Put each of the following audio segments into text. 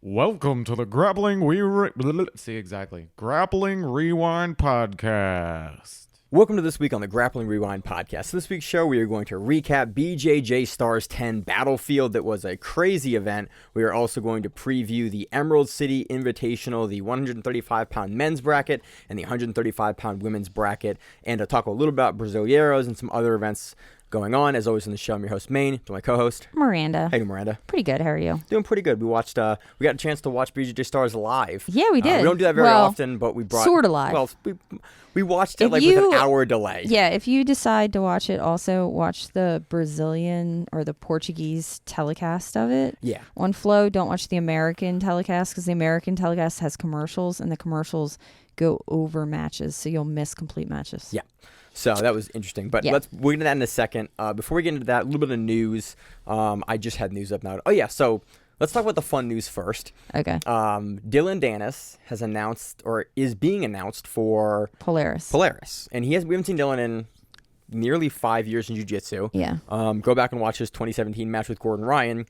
Welcome to the Grappling Grappling Rewind Podcast. Welcome to this week on the Grappling Rewind Podcast. This week's show, we are going to recap BJJ Stars 10 Battlefield. That was a crazy event. We are also going to preview the Emerald City Invitational, the 135-pound men's bracket, and the 135-pound women's bracket, and to talk a little about Brasileiros and some other events going on. As always in the show, I'm your host, Maine, to my co-host, Miranda. Hey, Miranda. Pretty good. How are you? Doing pretty good. We got a chance to watch BJJ Stars live. Yeah, we did. We don't do that very often, but we brought... Sort of live. Well, we watched it with an hour delay. Yeah, if you decide to watch it, also watch the Brazilian or the Portuguese telecast of it. Yeah. On Flow, don't watch the American telecast because the American telecast has commercials, and the commercials go over matches, so you'll miss complete matches. Yeah. So that was interesting, but we'll get into that in a second. Before we get into that, a little bit of news. I just had news up now. Oh yeah, so let's talk about the fun news first. Okay. Dillion Dannis has announced, or is being announced for Polaris, and we haven't seen Dillion in nearly 5 years in jiu-jitsu. Yeah. Go back and watch his 2017 match with Gordon Ryan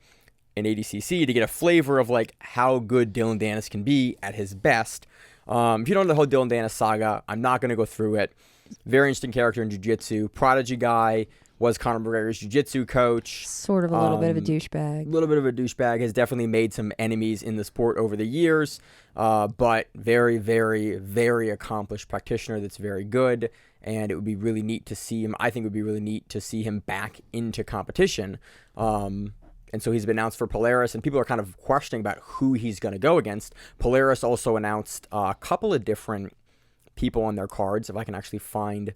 in ADCC to get a flavor of like how good Dillion Dannis can be at his best. If you don't know the whole Dillion Dannis saga, I'm not going to go through it. Very interesting character in jiu-jitsu. Prodigy guy, was Conor McGregor's jiu-jitsu coach. Sort of a little bit of a douchebag. A little bit of a douchebag. Has definitely made some enemies in the sport over the years. But very, very, very accomplished practitioner that's very good. And it would be really neat to see him. I think it would be really neat to see him back into competition. And so he's been announced for Polaris, and people are kind of questioning about who he's going to go against. Polaris also announced a couple of different people on their cards. If I can actually find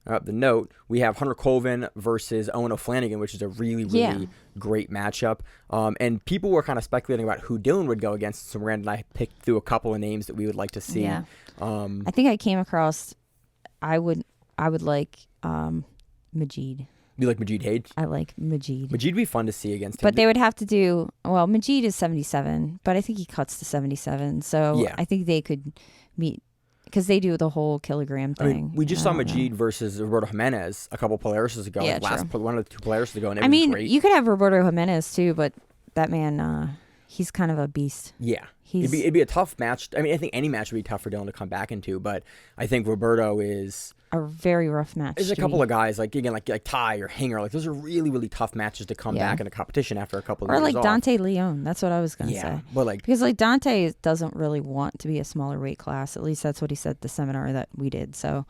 the note, we have Hunter Colvin versus Owen O'Flanagan, which is a really, really great matchup. And people were kind of speculating about who Dillion would go against. So Miranda and I picked through a couple of names that we would like to see. Yeah. I think I came across. I would like Majid. You like Majid Hage? I like Majid. Majid would be fun to see against him. But they would have to do, well, Majid is 77, but I think he cuts to 77. So I think they could meet, because they do the whole kilogram thing. I mean, we just saw Majid versus Roberto Jimenez a couple Polarises ago. Yeah, one of the two Polarises ago, and it was great. You could have Roberto Jimenez too, but that man, he's kind of a beast. Yeah. It'd be a tough match. I mean, I think any match would be tough for Dillion to come back into, but I think Roberto is a very rough match. There's a couple of guys like Ty or Hinger. Like those are really, really tough matches to come back into competition after a couple of years. Or like Dante Leon. That's what I was gonna say. But because like Dante doesn't really want to be a smaller weight class. At least that's what he said at the seminar that we did. So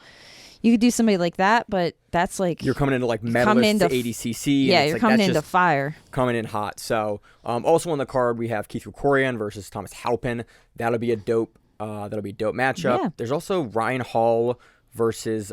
you could do somebody like that, but that's like you're coming into like medalists to ADCC. Yeah, you're coming into fire. Coming in hot. So also on the card we have Keith Krikorian versus Thomas Halpin. That'll be a dope matchup. Yeah. There's also Ryan Hall versus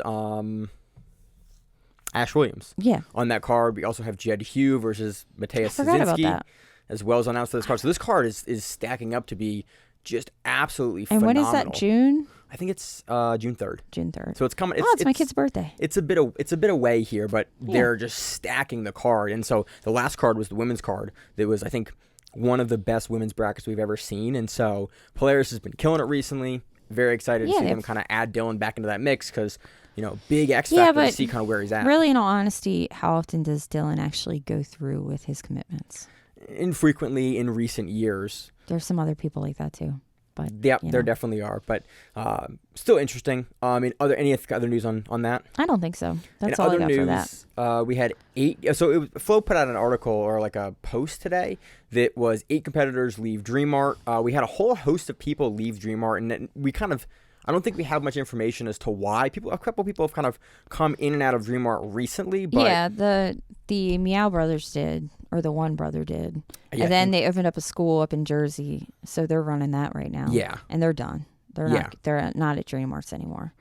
Ash Williams. Yeah. On that card, we also have Jed Hugh versus Mateus Szynski, as well as announced for this card. So this card is stacking up to be just absolutely phenomenal. And when is that? June? I think it's June 3rd. June 3rd. So it's coming. It's my kid's birthday. It's a bit away here, but they're just stacking the card. And so the last card was the women's card. That was, I think, one of the best women's brackets we've ever seen. And so Polaris has been killing it recently. Very excited to see them kind of add Dillion back into that mix because, big X factor to see kind of where he's at. Really, in all honesty, how often does Dillion actually go through with his commitments? Infrequently in recent years. There's some other people like that too. But there definitely are. But still interesting. Any other news on that? I don't think so. That's all I got for that. We had 8. So Flo put out an article or like a post today that was 8 competitors leave Dream Art. We had a whole host of people leave Dream Art, and we kind of. I don't think we have much information as to why. A couple people have kind of come in and out of Dream Art recently. But the Meow brothers did, or the one brother did. Yeah, and then they opened up a school up in Jersey, so they're running that right now. Yeah. And they're done. They're not at Dream Arts anymore.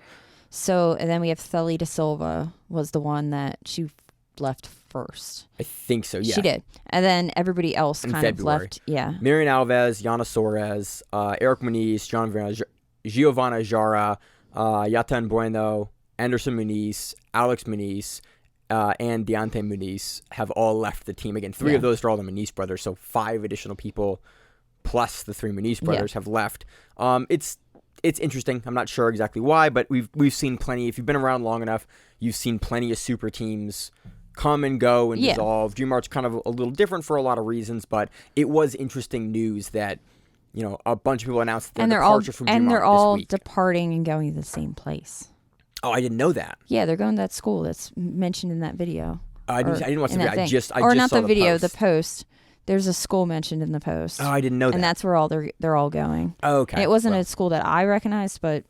So, and then we have Thelly DeSilva was the one that she left first. I think so, yeah. She did. And then everybody else kind of left. Yeah. Marian Alves, Yana Soares, Eric Muniz, Giovanna Jara, Yatan Bueno, Anderson Muniz, Alex Muniz, and Deontay Muniz have all left the team. Again, 3 of those are all the Muniz brothers, so 5 additional people plus the 3 Muniz brothers have left. It's interesting. I'm not sure exactly why, but we've seen plenty. If you've been around long enough, you've seen plenty of super teams come and go and dissolve. Dream Art's kind of a little different for a lot of reasons, but it was interesting news that a bunch of people announced their and departure from Dream they're Art all this week. departing and going to the same place. Oh, I didn't know that. Yeah, they're going to that school that's mentioned in that video. I didn't watch the video. I just not saw the video, post. the post. There's a school mentioned in the post. Oh, I didn't know that. And that's where they're all going. Oh, okay. And it wasn't a school that I recognized, but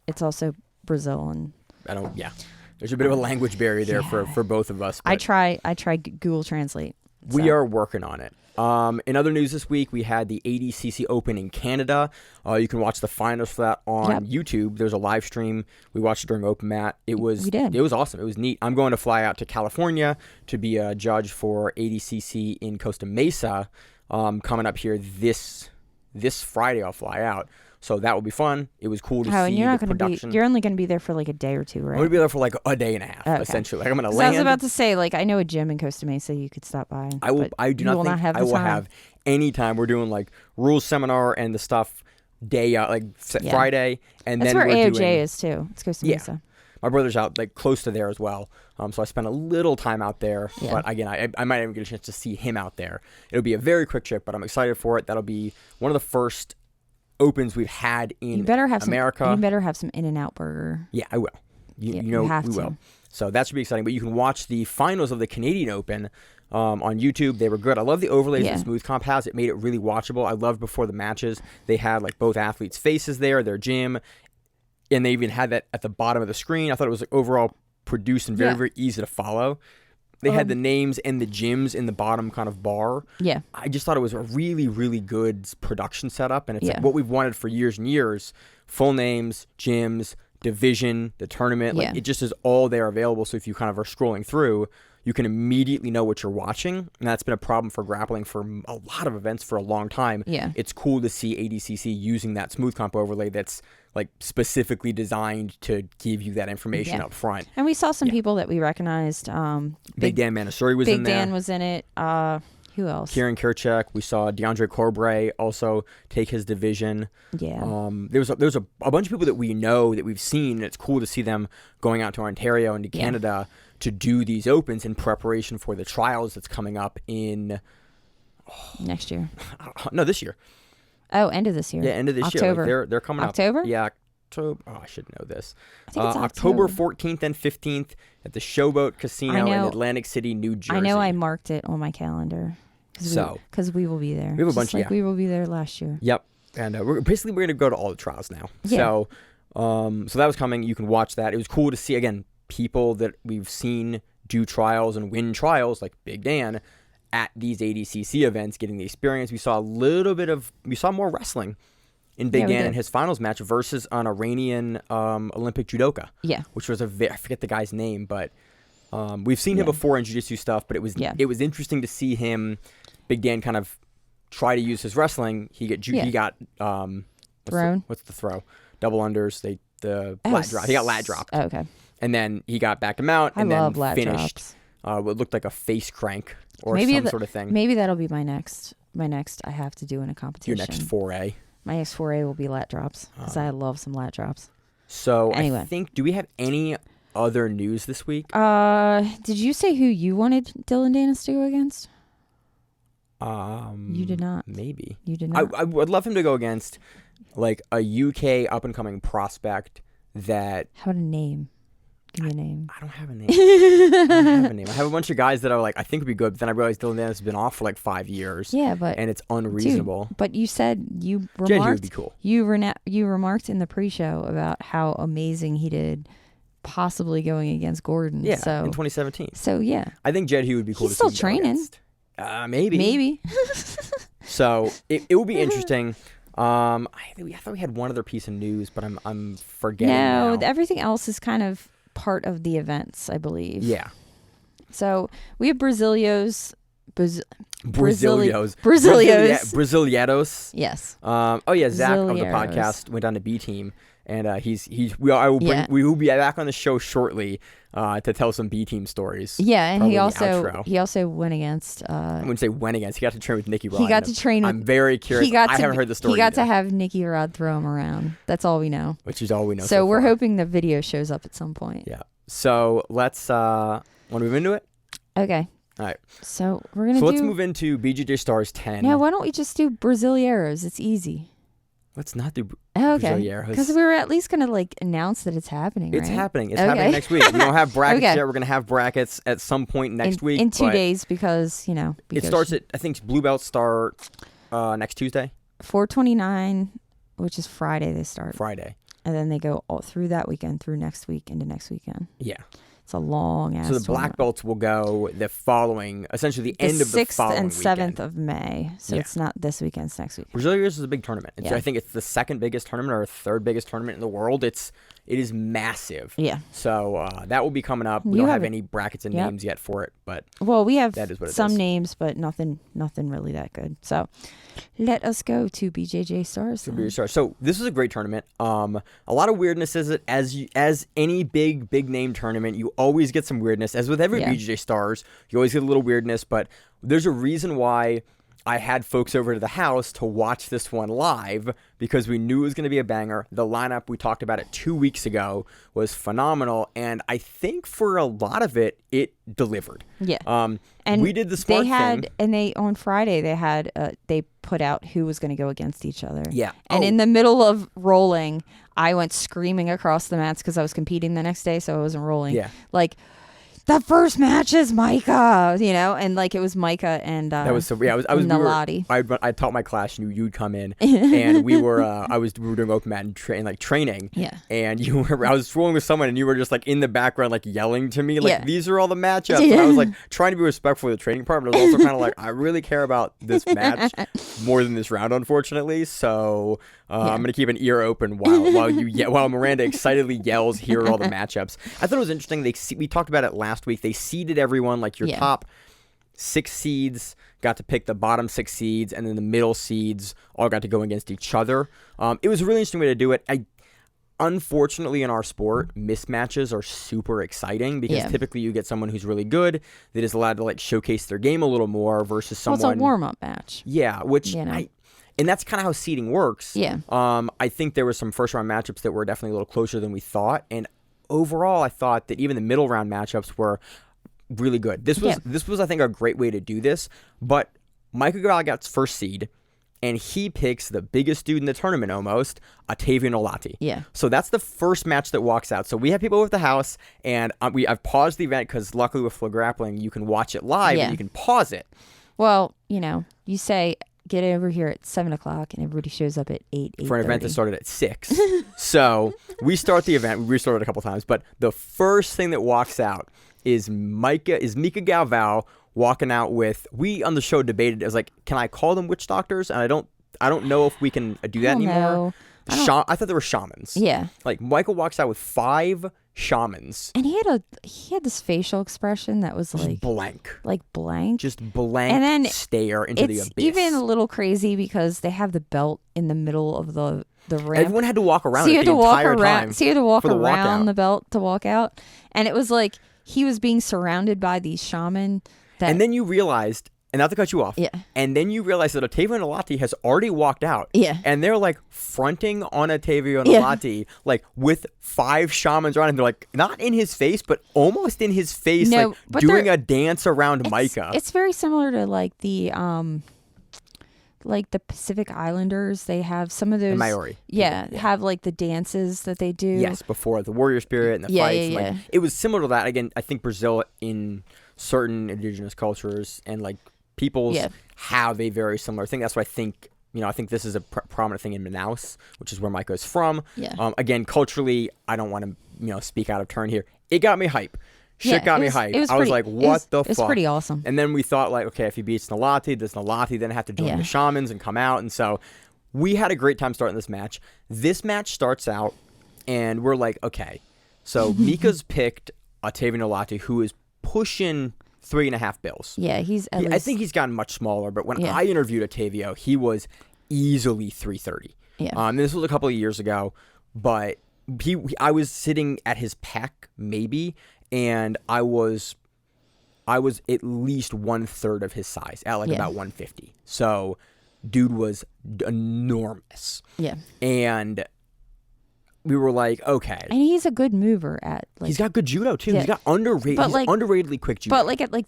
it's also Brazil, and there's a bit of a language barrier there for both of us. I try Google Translate. We are working on it. In other news this week, we had the ADCC Open in Canada. You can watch the finals for that on YouTube. There's a live stream. We watched it during Open Mat. It was awesome. It was neat. I'm going to fly out to California to be a judge for ADCC in Costa Mesa. Coming up here this Friday, I'll fly out. So that will be fun. It was cool to see and you're the production. You're only going to be there for like a day or two, right? I'm going to be there for like a day and a half, essentially. Like I'm going to land. I was about to say, like, I know a gym in Costa Mesa you could stop by. I will not have any time. We're doing like rules seminar and the stuff day Friday, and that's then where AOJ is too. It's Costa Mesa. My brother's out like close to there as well. So I spent a little time out there. Yeah. But again, I might even get a chance to see him out there. It'll be a very quick trip, but I'm excited for it. That'll be one of the first Opens we've had in America. You better have some In-N-Out burger. Yeah, I will. We will. So that should be exciting. But you can watch the finals of the Canadian Open on YouTube. They were good. I love the overlays that Smooth Comp has. It made it really watchable. I loved before the matches. They had like both athletes' faces there, their gym, and they even had that at the bottom of the screen. I thought it was like overall produced and very, very easy to follow. They had the names and the gyms in the bottom kind of bar. Yeah. I just thought it was a really, really good production setup. And it's like what we've wanted for years and years. Full names, gyms, division, the tournament. Like it just is all there available. So if you kind of are scrolling through, you can immediately know what you're watching. And that's been a problem for grappling for a lot of events for a long time. Yeah. It's cool to see ADCC using that Smooth Comp overlay that's like specifically designed to give you that information up front. And we saw some people that we recognized. Big Dan Manasuri was in there. Big Dan was in it. Who else? Kieran Kirchek. We saw DeAndre Corbray also take his division. Yeah. There was a bunch of people that we know that we've seen, and it's cool to see them going out to Ontario and to Canada to do these opens in preparation for the trials that's coming up in next year. No, this year. Oh, end of this year. Yeah, end of this October. year. Like they're coming October? up. Yeah, October. Oh, I should know this. I think it's October 14th and 15th at the Showboat Casino in Atlantic City, New Jersey. I know I marked it on my calendar. Because we will be there. We have a bunch. We will be there last year. Yep. And we're going to go to all the trials now. Yeah. So that was coming. You can watch that. It was cool to see, again, people that we've seen do trials and win trials, like Big Dan, at these ADCC events, getting the experience. We saw more wrestling in Big Dan in his finals match versus an Iranian Olympic judoka. Yeah. Which was I forget the guy's name, but we've seen him before in jiu-jitsu stuff, but it was interesting to see him, Big Dan, kind of try to use his wrestling. He got thrown. What's the throw? Double unders. Lat drop. He got lat dropped. Oh, okay. And then he got back to mount and then finished what looked like a face crank or some sort of thing. Maybe that'll be my next I have to do in a competition. Your next foray. My next foray will be lat drops because I love some lat drops. So anyway. I think, do we have any other news this week? Did you say who you wanted Dillion Dannis to go against? You did not. Maybe. You did not. I would love him to go against like a UK up and coming prospect that. How about a name? Give me a name. I don't have a name. I have a bunch of guys that are like, I think would be good, but then I realized Dillion Dannis has been off for like 5 years. Yeah, and it's unreasonable. Dude, but you said you remarked. Jed would be cool. You remarked in the pre-show about how amazing he did, possibly going against Gordon. Yeah, so, in 2017. So yeah, I think Jed Hugh would be cool. He's to still training. Maybe. So it will be interesting. I thought we had one other piece of news, but I'm forgetting. No, now. Everything else is kind of part of the events, I believe. Yeah. So we have Braziliados. Brasileiros. Yes. Zach of the podcast went on to B Team, and we will be back on the show shortly to tell some B Team stories. Yeah, and he also went against. I wouldn't say went against. He got to train with Nicky Rod. He got to train. I'm very curious. I haven't heard the story. He got to have Nicky Rod throw him around. That's all we know. Which is all we know. So we're hoping the video shows up at some point. Yeah. So let's want to move into it. Okay. All right. So we're gonna. Let's move into BJJ Stars 10. Yeah. Why don't we just do Brasileiros? It's easy. Let's not do Okay. Brasileiros. Because we were at least gonna like announce that it's happening. It's right? happening. It's happening next week. We don't have brackets Okay. yet. We're gonna have brackets at some point next week. In 2 days because it starts at, I think blue belts start next Tuesday. 4/29, which is Friday. They start Friday. And then they go all through that weekend, through next week, into next weekend. Yeah. It's a long ass. So the black belts will go the following, essentially the end of the following 6th and 7th weekend. of May. So it's not this weekend, it's next weekend. Brasileiros is a big tournament. Yeah. I think it's the second biggest tournament or third biggest tournament in the world. It is massive. Yeah. So that will be coming up. We don't have any brackets and names yet for it, but we have that is what it some is. Names, but nothing really that good. So let us go to BJJ Stars. So this is a great tournament. A lot of weirdness is it as any big name tournament, you always get some weirdness. As with every BJJ Stars, you always get a little weirdness, but there's a reason why I had folks over to the house to watch this one live because we knew it was going to be a banger. The lineup, we talked about it 2 weeks ago, was phenomenal, and I think for a lot of it, it delivered. Yeah. And we did the smart thing. And they on Friday they put out who was going to go against each other. Yeah. And in the middle of rolling, I went screaming across the mats because I was competing the next day, so I wasn't rolling. Yeah. Like, the first match is Micah, and like it was Micah and that was so yeah. I was Nalati. I taught my class. You'd come in, and we were doing open mat and training. Yeah. And I was rolling with someone, and you were just like in the background, like yelling to me, like these are all the matchups. Yeah. And I was like trying to be respectful of the training part, but I was also kind of like I really care about this match more than this round, unfortunately. So I'm gonna keep an ear open while Miranda excitedly yells, "Here are all the matchups." I thought it was interesting. We talked about it last week. They seeded everyone, like your top 6 seeds got to pick the bottom 6 seeds, and then the middle seeds all got to go against each other. It was a really interesting way to do it. Unfortunately, in our sport, mismatches are super exciting because typically you get someone who's really good that is allowed to like showcase their game a little more versus someone. Well, it's a warm-up match. Yeah, which and that's kind of how seeding works. Yeah. I think there were some first-round matchups that were definitely a little closer than we thought, and overall, I thought that even the middle round matchups were really good. This was I think a great way to do this. But Mica Galvao got first seed, and he picks the biggest dude in the tournament almost, Octavius Duarte. Yeah. So that's the first match that walks out. So we have people over at the house, and I've paused the event because luckily with Grappling you can watch it live and you can pause it. Well, you say get over here at 7:00, and everybody shows up at 8. For an event that started at 6. So we start the event. We restarted a couple times, but the first thing that walks out is Mica Galvao walking out with. We on the show debated. It was like, can I call them witch doctors? And I don't know if we can do that anymore. I thought they were shamans. Yeah. Like Michael walks out with 5 shamans. And he had this facial expression that was like blank. Like blank. Just blank and then stare into the abyss. It's even a little crazy because they have the belt in the middle of the ramp. Everyone had to walk around it the entire time. So you had to walk around the belt to walk out. And it was like he was being surrounded by these shaman. And then you realized, and not to cut you off, and then you realize that Octavius Duarte has already walked out. Yeah. And they're like fronting on Octavius Duarte, like with 5 shamans around him. They're like not in his face, but almost in his face, like doing a dance around Micah. It's very similar to like the Pacific Islanders. They have some of those. The Maori. Have like the dances that they do. Yes, before the warrior spirit and the fights. Like, it was similar to that. Again, I think Brazil in certain indigenous cultures and like peoples have a very similar thing. That's what I think. I think this is a prominent thing in Manaus, which is where Micah is from. Yeah. Again, culturally, I don't want to speak out of turn here. It got me hype. Shit got me hype. I was like, what the fuck? It's pretty awesome. And then we thought like, okay, if he beats Duarte, does Duarte then have to join the shamans and come out? And so we had a great time starting this match. This match starts out and we're like, okay, so Mika's picked Octavius Duarte, who is pushing 3.5 bills. Yeah, I think he's gotten much smaller, but when I interviewed Octavio, he was easily 330. Yeah. This was a couple of years ago, but I was sitting at his pec maybe, and I was at least 1/3 of his size at like about 150. So, dude was enormous. Yeah. And we were like, okay. And he's a good mover at like. He's got good judo too. He's got underratedly quick judo. But like at like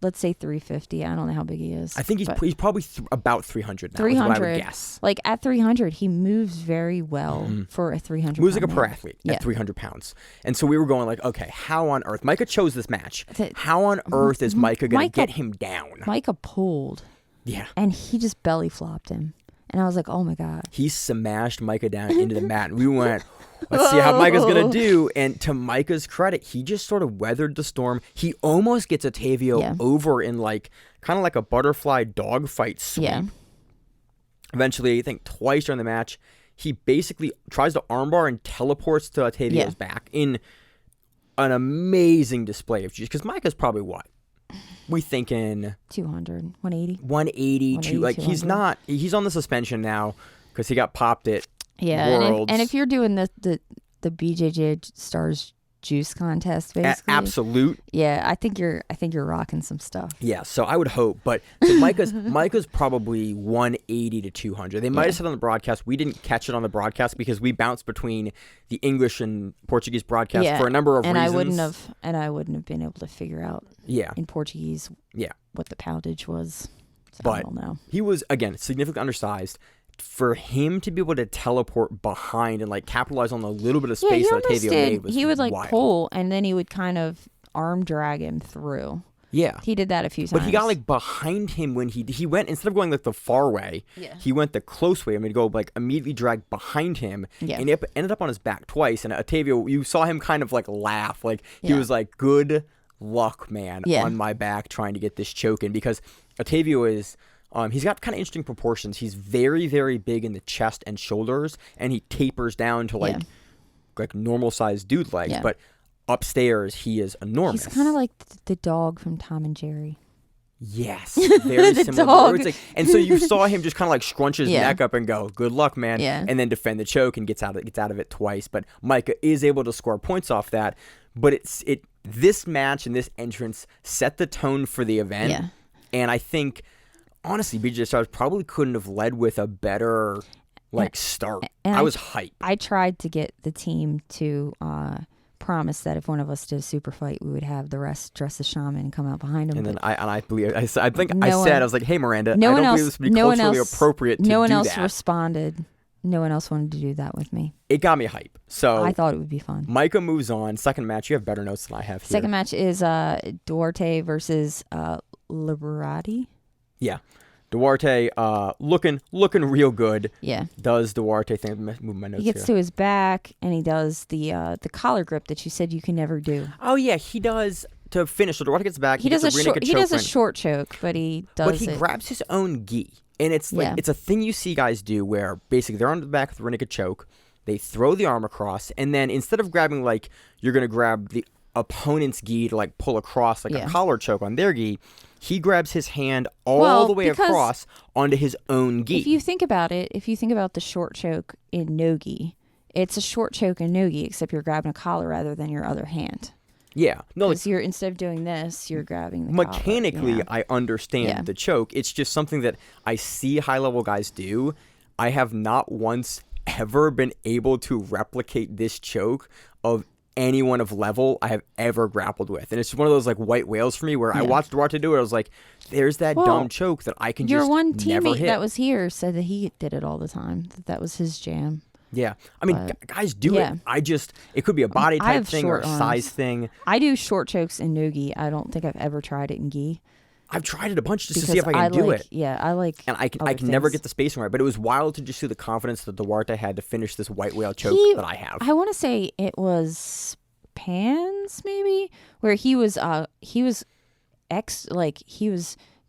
let's say 350. I don't know how big he is. I think he's probably about 300 now. 300. Is what I would guess. Like at 300, he moves very well for a 300. Moves like a pro athlete at 300 pounds. And so we were going like, okay, how on earth? Micah chose this match. How on earth is Micah going to get him down? Micah pulled. Yeah. And he just belly flopped him. And I was like, oh my God. He smashed Micah down into the mat. And we went, let's see how Micah's going to do. And to Micah's credit, he just sort of weathered the storm. He almost gets Octavio over in like kind of like a butterfly dogfight sweep. Yeah. Eventually, I think twice during the match, he basically tries to armbar and teleports to Octavio's back in an amazing display of juice. Because Micah's probably what? We thinking 200, 180. 180, like 200. He's on the suspension now because he got popped at Worlds. And if you're doing the BJJ Stars juice contest, basically, absolute. Yeah, I think you're rocking some stuff. Yeah, so I would hope, but Micah's probably 180 to 200. They might have said on the broadcast. We didn't catch it on the broadcast because we bounced between the English and Portuguese broadcast for a number of reasons. I wouldn't have been able to figure out in Portuguese what the poundage was. So but I don't know. He was again significantly undersized. For him to be able to teleport behind and like capitalize on the little bit of space that Octavio made was he would like wild. pull and then he would kind of arm drag him through. Yeah. He did that a few times. But he got like behind him when he went, instead of going like the far way, he went the close way. I mean, to go like immediately drag behind him and it ended up on his back twice. And Octavio, you saw him kind of like laugh. Like he was like, good luck, man, on my back trying to get this choke in, because Octavio is... he's got kind of interesting proportions. He's very, very big in the chest and shoulders, and he tapers down to like normal sized dude legs. But upstairs, he is enormous. He's kind of like the dog from Tom and Jerry. Yes, very similar. Dog. Like, and so you saw him just kind of like scrunch his neck up and go, "Good luck, man," and then defend the choke and gets out of it twice. But Micah is able to score points off that. But this match and this entrance set the tone for the event, and I think. Honestly, BJJ Stars probably couldn't have led with a better start. And I was hyped. I tried to get the team to promise that if one of us did a super fight, we would have the rest dress as shaman and come out behind him. And then I believe I was like, hey Miranda, I don't believe this would be culturally appropriate to do that. No one else responded. No one else wanted to do that with me. It got me hype. So I thought it would be fun. Micah moves on. Second match, you have better notes than I have here. Second match is Duarte versus Liberati. Yeah. Duarte looking real good. Yeah. Does Duarte think move my notes He gets here. to his back and he does the collar grip that you said you can never do. Oh yeah, he does to finish. So Duarte gets back. He does a short choke, but he grabs his own gi. And it's like it's a thing you see guys do where basically they're on the back with the rear naked choke, they throw the arm across, and then instead of grabbing like you're gonna grab the opponent's gi to like pull across like a collar choke on their gi, he grabs his hand all the way across onto his own gi. If you think about the short choke in no-gi, it's a short choke in no-gi, except you're grabbing a collar rather than your other hand. Yeah. No, because you're instead of doing this, you're grabbing the mechanically, collar. I understand the choke. It's just something that I see high-level guys do. I have not once ever been able to replicate this choke of anyone of level I have ever grappled with. And it's one of those like white whales for me where I watched Duarte do it. I was like, there's that dumb choke that I can just never hit. Your one teammate that was here said that he did it all the time. That was his jam. Yeah. I mean, guys do it. It could be a body type thing or a size thing. I do short chokes in no-gi. I don't think I've ever tried it in gi. I've tried it a bunch just to see if I can do it. Yeah, I like. And I can never get the spacing right, but it was wild to just see the confidence that Duarte had to finish this white whale choke that I have. I want to say it was Pans maybe, where he was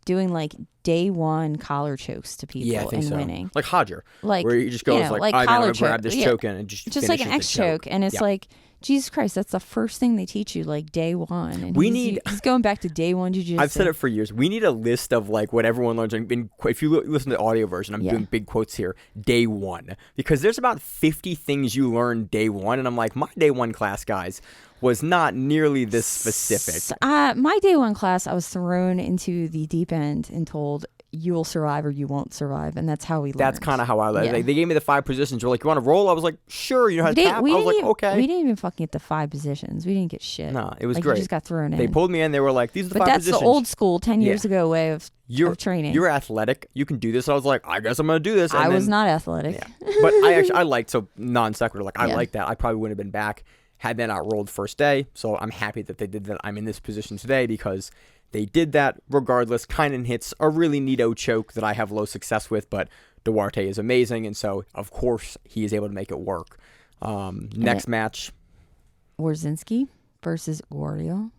doing like day one collar chokes to people and winning. Like Hodger, where he just goes like I'm going to grab this choke in and just like an X choke. And it's like, Jesus Christ, that's the first thing they teach you, like day one. And he's going back to day one jiu-jitsu. I've said it for years. We need a list of like what everyone learns. If you listen to the audio version, I'm doing big quotes here, day one. Because there's about 50 things you learn day one. And I'm like, my day one class, guys, was not nearly this specific. My day one class, I was thrown into the deep end and told, you will survive or you won't survive, and that's how we learned. That's kind of how I learned. Yeah. Like, they gave me the 5 positions. We're like, you want to roll? I was like, sure. You know how to tap? I was like, okay. We didn't even fucking get the 5 positions. We didn't get shit. No, it was like, great. You just got thrown in. They pulled me in. They were like, these are the 5 positions. But that's the old school 10 years ago way of training. You're athletic. You can do this. I was like, I guess I'm going to do this. And I was not athletic. Yeah. But I liked, so non sequitur, like, I liked that. I probably wouldn't have been back had they not rolled first day. So I'm happy that they did that. I'm in this position today because they did that regardless. Kaynan hits a really neato choke that I have low success with, but Duarte is amazing, and so, of course, he is able to make it work. Next match. Wardzinski versus Guardio.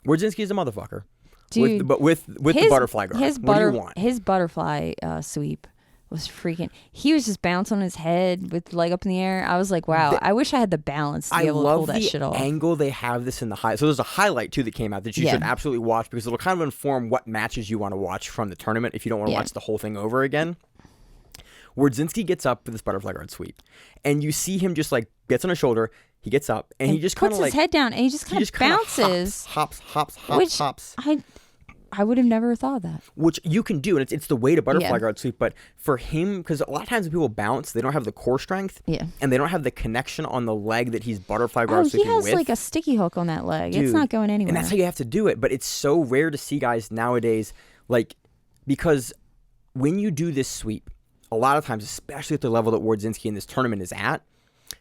Wardzinski is a motherfucker. Dude, with the butterfly guard. What do you want? His butterfly sweep was freaking. He was just bouncing on his head with leg up in the air. I was like, wow, I wish I had the balance to be able to pull that shit off. I love the angle they have this in the high. So there's a highlight too that came out that you should absolutely watch because it'll kind of inform what matches you want to watch from the tournament if you don't want to watch the whole thing over again. Wardzinski gets up for this butterfly guard sweep, and you see him just like gets on his shoulder. He gets up and he just kind of puts his head down and he just kind of bounces, hops. I would have never thought of that. Which you can do, and it's the way to butterfly guard sweep. But for him, because a lot of times when people bounce, they don't have the core strength, and they don't have the connection on the leg that he's butterfly guard sweeping with. He has like a sticky hook on that leg. Dude, it's not going anywhere. And that's how you have to do it. But it's so rare to see guys nowadays, like, because when you do this sweep, a lot of times, especially at the level that Wardzinski in this tournament is at,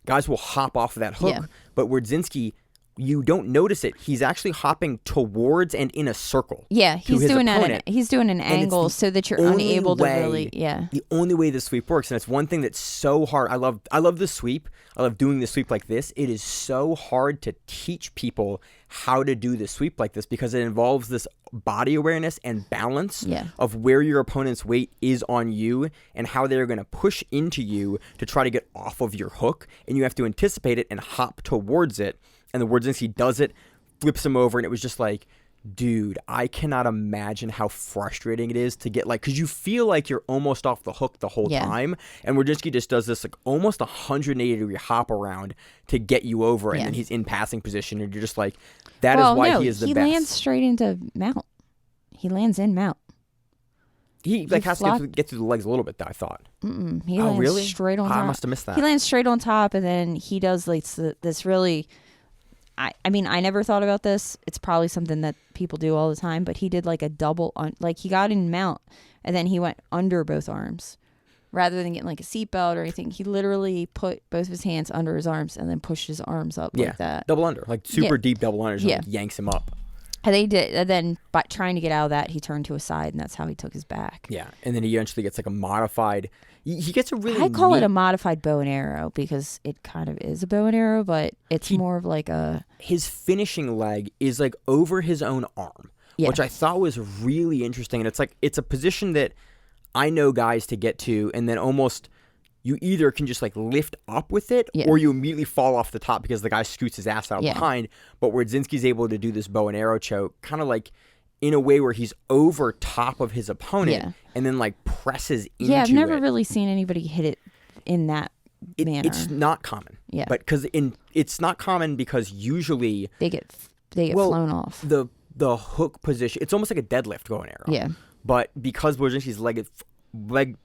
guys will hop off of that hook. But Wardzinski, you don't notice it. He's actually hopping towards and in a circle. Yeah, he's doing an angle so that you're unable to really. Yeah. The only way the sweep works, and it's one thing that's so hard. I love the sweep. I love doing the sweep like this. It is so hard to teach people how to do the sweep like this because it involves this body awareness and balance of where your opponent's weight is on you and how they're going to push into you to try to get off of your hook, and you have to anticipate it and hop towards it. And the Wardzinski does it, flips him over, and it was just like, dude, I cannot imagine how frustrating it is to get like, because you feel like you're almost off the hook the whole time, and Wardzinski just does this like almost 180-degree hop around to get you over, and then he's in passing position, and you're just like, that is why he is the best. He lands straight into mount. He lands in mount. He like has to get through the legs a little bit, though, I thought. He lands straight on top. I must have missed that. He lands straight on top, and then he does like this really. I mean, I never thought about this. It's probably something that people do all the time, but he did like a double, like he got in mount, and then he went under both arms. Rather than getting like a seatbelt or anything, he literally put both of his hands under his arms and then pushed his arms up like that. Double under, like super deep double under, like yanks him up. And they did, and then by trying to get out of that, he turned to a side, and that's how he took his back. Yeah, and then he eventually gets like a modified. He gets a really. I call it a modified bow and arrow because it kind of is a bow and arrow, but it's more of like a. His finishing leg is like over his own arm, which I thought was really interesting, and it's a position that I know guys to get to, and then almost. You either can just like lift up with it or you immediately fall off the top because the guy scoots his ass out behind. But Wardzinski's able to do this bow and arrow choke kind of like in a way where he's over top of his opponent and then like presses into it. Yeah, I've never really seen anybody hit it in that manner. It's not common. Yeah. But it's not common because usually they get flown off. The hook position, it's almost like a deadlift bow and arrow. Yeah. But because Wardzinski's leg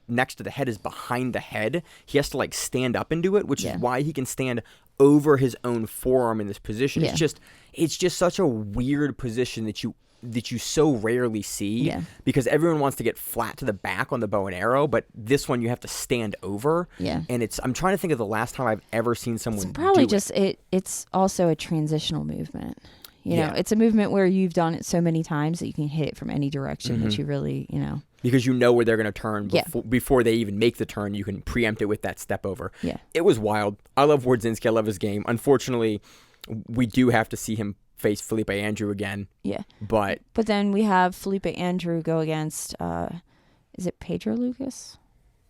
next to the head is behind the head, he has to like stand up and do it, which is why he can stand over his own forearm in this position. It's just such a weird position that you so rarely see because everyone wants to get flat to the back on the bow and arrow, but this one you have to stand over. And I'm trying to think of the last time I've ever seen someone it's probably do it's also a transitional movement. You know, it's a movement where you've done it so many times that you can hit it from any direction that you really, Because you know where they're going to turn before they even make the turn. You can preempt it with that step over. Yeah. It was wild. I love Wardzinski. I love his game. Unfortunately, we do have to see him face Felipe Andrew again. Yeah. But then we have Felipe Andrew go against, is it Pedro Lucas?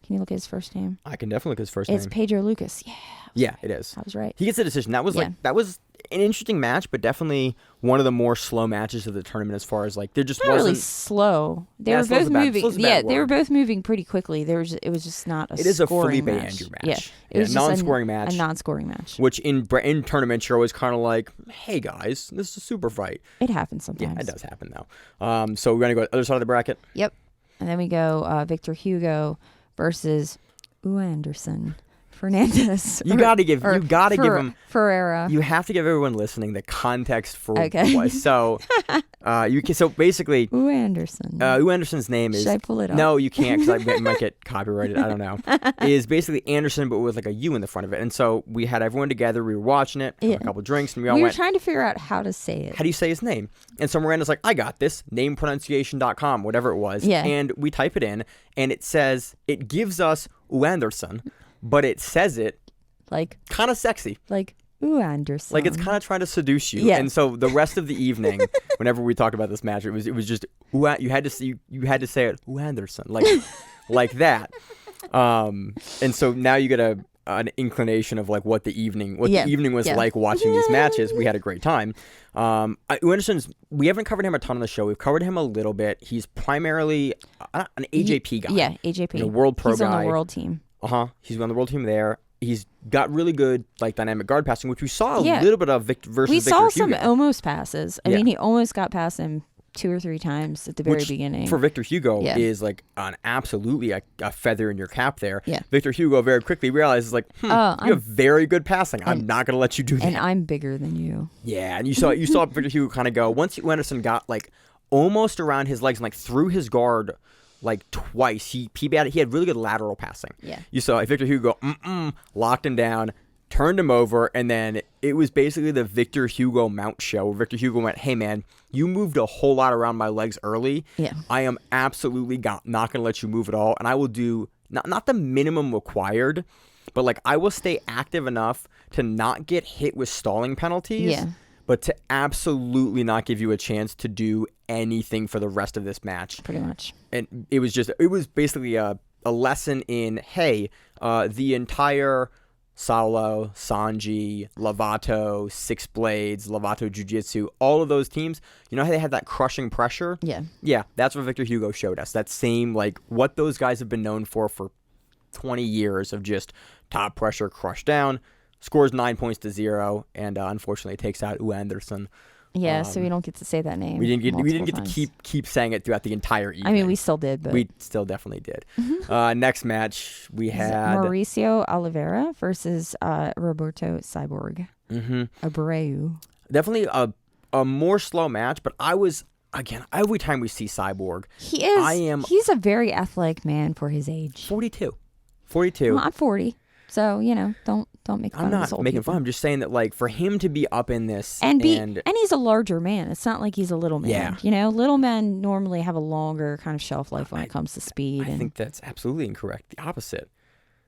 Can you look at his first name? I can definitely look at his first name. It's Pedro Lucas. Yeah. Yeah, it is. I was right. He gets a decision. That was that was an interesting match, but definitely one of the more slow matches of the tournament as far as like there just not wasn't really slow. They were both moving. They were both moving pretty quickly. It was just not a. It is a Felipe Andrew match. Yeah, it was non-scoring match. A non-scoring match. Which in tournaments you're always kind of like, hey guys, this is a super fight. It happens sometimes. Yeah, it does happen though. So we're gonna go to the other side of the bracket. Yep. And then we go Victor Hugo versus Anderson. Fernandez. You gotta give him Ferreira. You have to give everyone listening the context for okay. what. So basically Anderson. Anderson's name is. Should I pull it up? No, you can't because I might get copyrighted. I don't know. Is basically Anderson, but with like a U in the front of it. And so we had everyone together. We were watching it. Had a couple drinks, and we were trying to figure out how to say it. How do you say his name? And so Miranda's like, I got this. Namepronunciation.com, whatever it was. Yeah. And we type it in, and it gives us Anderson. But it says it like kind of sexy. Like, Anderson. Like it's kind of trying to seduce you. Yeah. And so the rest of the evening, whenever we talked about this match, it was just you had to say it Anderson like that. And so now you get an inclination of like what the evening was like watching these matches. We had a great time. Anderson's, we haven't covered him a ton on the show. We've covered him a little bit. He's primarily an AJP guy. Yeah, AJP. World pro guy. He's on the world team. He's on the world team there. He's got really good like dynamic guard passing, which we saw a little bit of versus Victor Hugo. We saw some almost passes. I mean, he almost got past him 2 or 3 times at the very beginning. For Victor Hugo is like an absolutely a feather in your cap there. Yeah. Victor Hugo very quickly realizes like, you have very good passing. I'm not going to let you do that. And I'm bigger than you. Yeah, and you saw Victor Hugo kind of go, once Anderson got like almost around his legs and like through his guard like twice. He had really good lateral passing. Yeah. You saw Victor Hugo locked him down, turned him over, and then it was basically the Victor Hugo mount show where Victor Hugo went, hey man, you moved a whole lot around my legs early. Yeah. I am absolutely not going to let you move at all, and I will do not the minimum required, but like I will stay active enough to not get hit with stalling penalties. Yeah. But to absolutely not give you a chance to do anything for the rest of this match. Pretty much. And it was basically a lesson in, hey, the entire Saulo, Sanji, Lovato, Six Blades, Lovato Jiu-Jitsu, all of those teams, you know how they had that crushing pressure? Yeah. Yeah, that's what Victor Hugo showed us. That same, like, what those guys have been known for 20 years of just top pressure, crush down. Scores 9 points to 0, and unfortunately takes out Anderson. Yeah, so we don't get to say that name. We didn't get to keep saying it throughout the entire evening. I mean, we still did, but we still definitely did. Next match we had Mauricio Oliveira versus Roberto Cyborg. Abreu. Definitely a more slow match, but I was again every time we see Cyborg, he's a very athletic man for his age. 42. Well, I'm 40. So, don't make fun of this old I'm not making people. fun. I'm just saying that, like, for him to be up in this and he's a larger man. It's not like he's a little man. Yeah. Little men normally have a longer kind of shelf life when it comes to speed. I think that's absolutely incorrect. The opposite.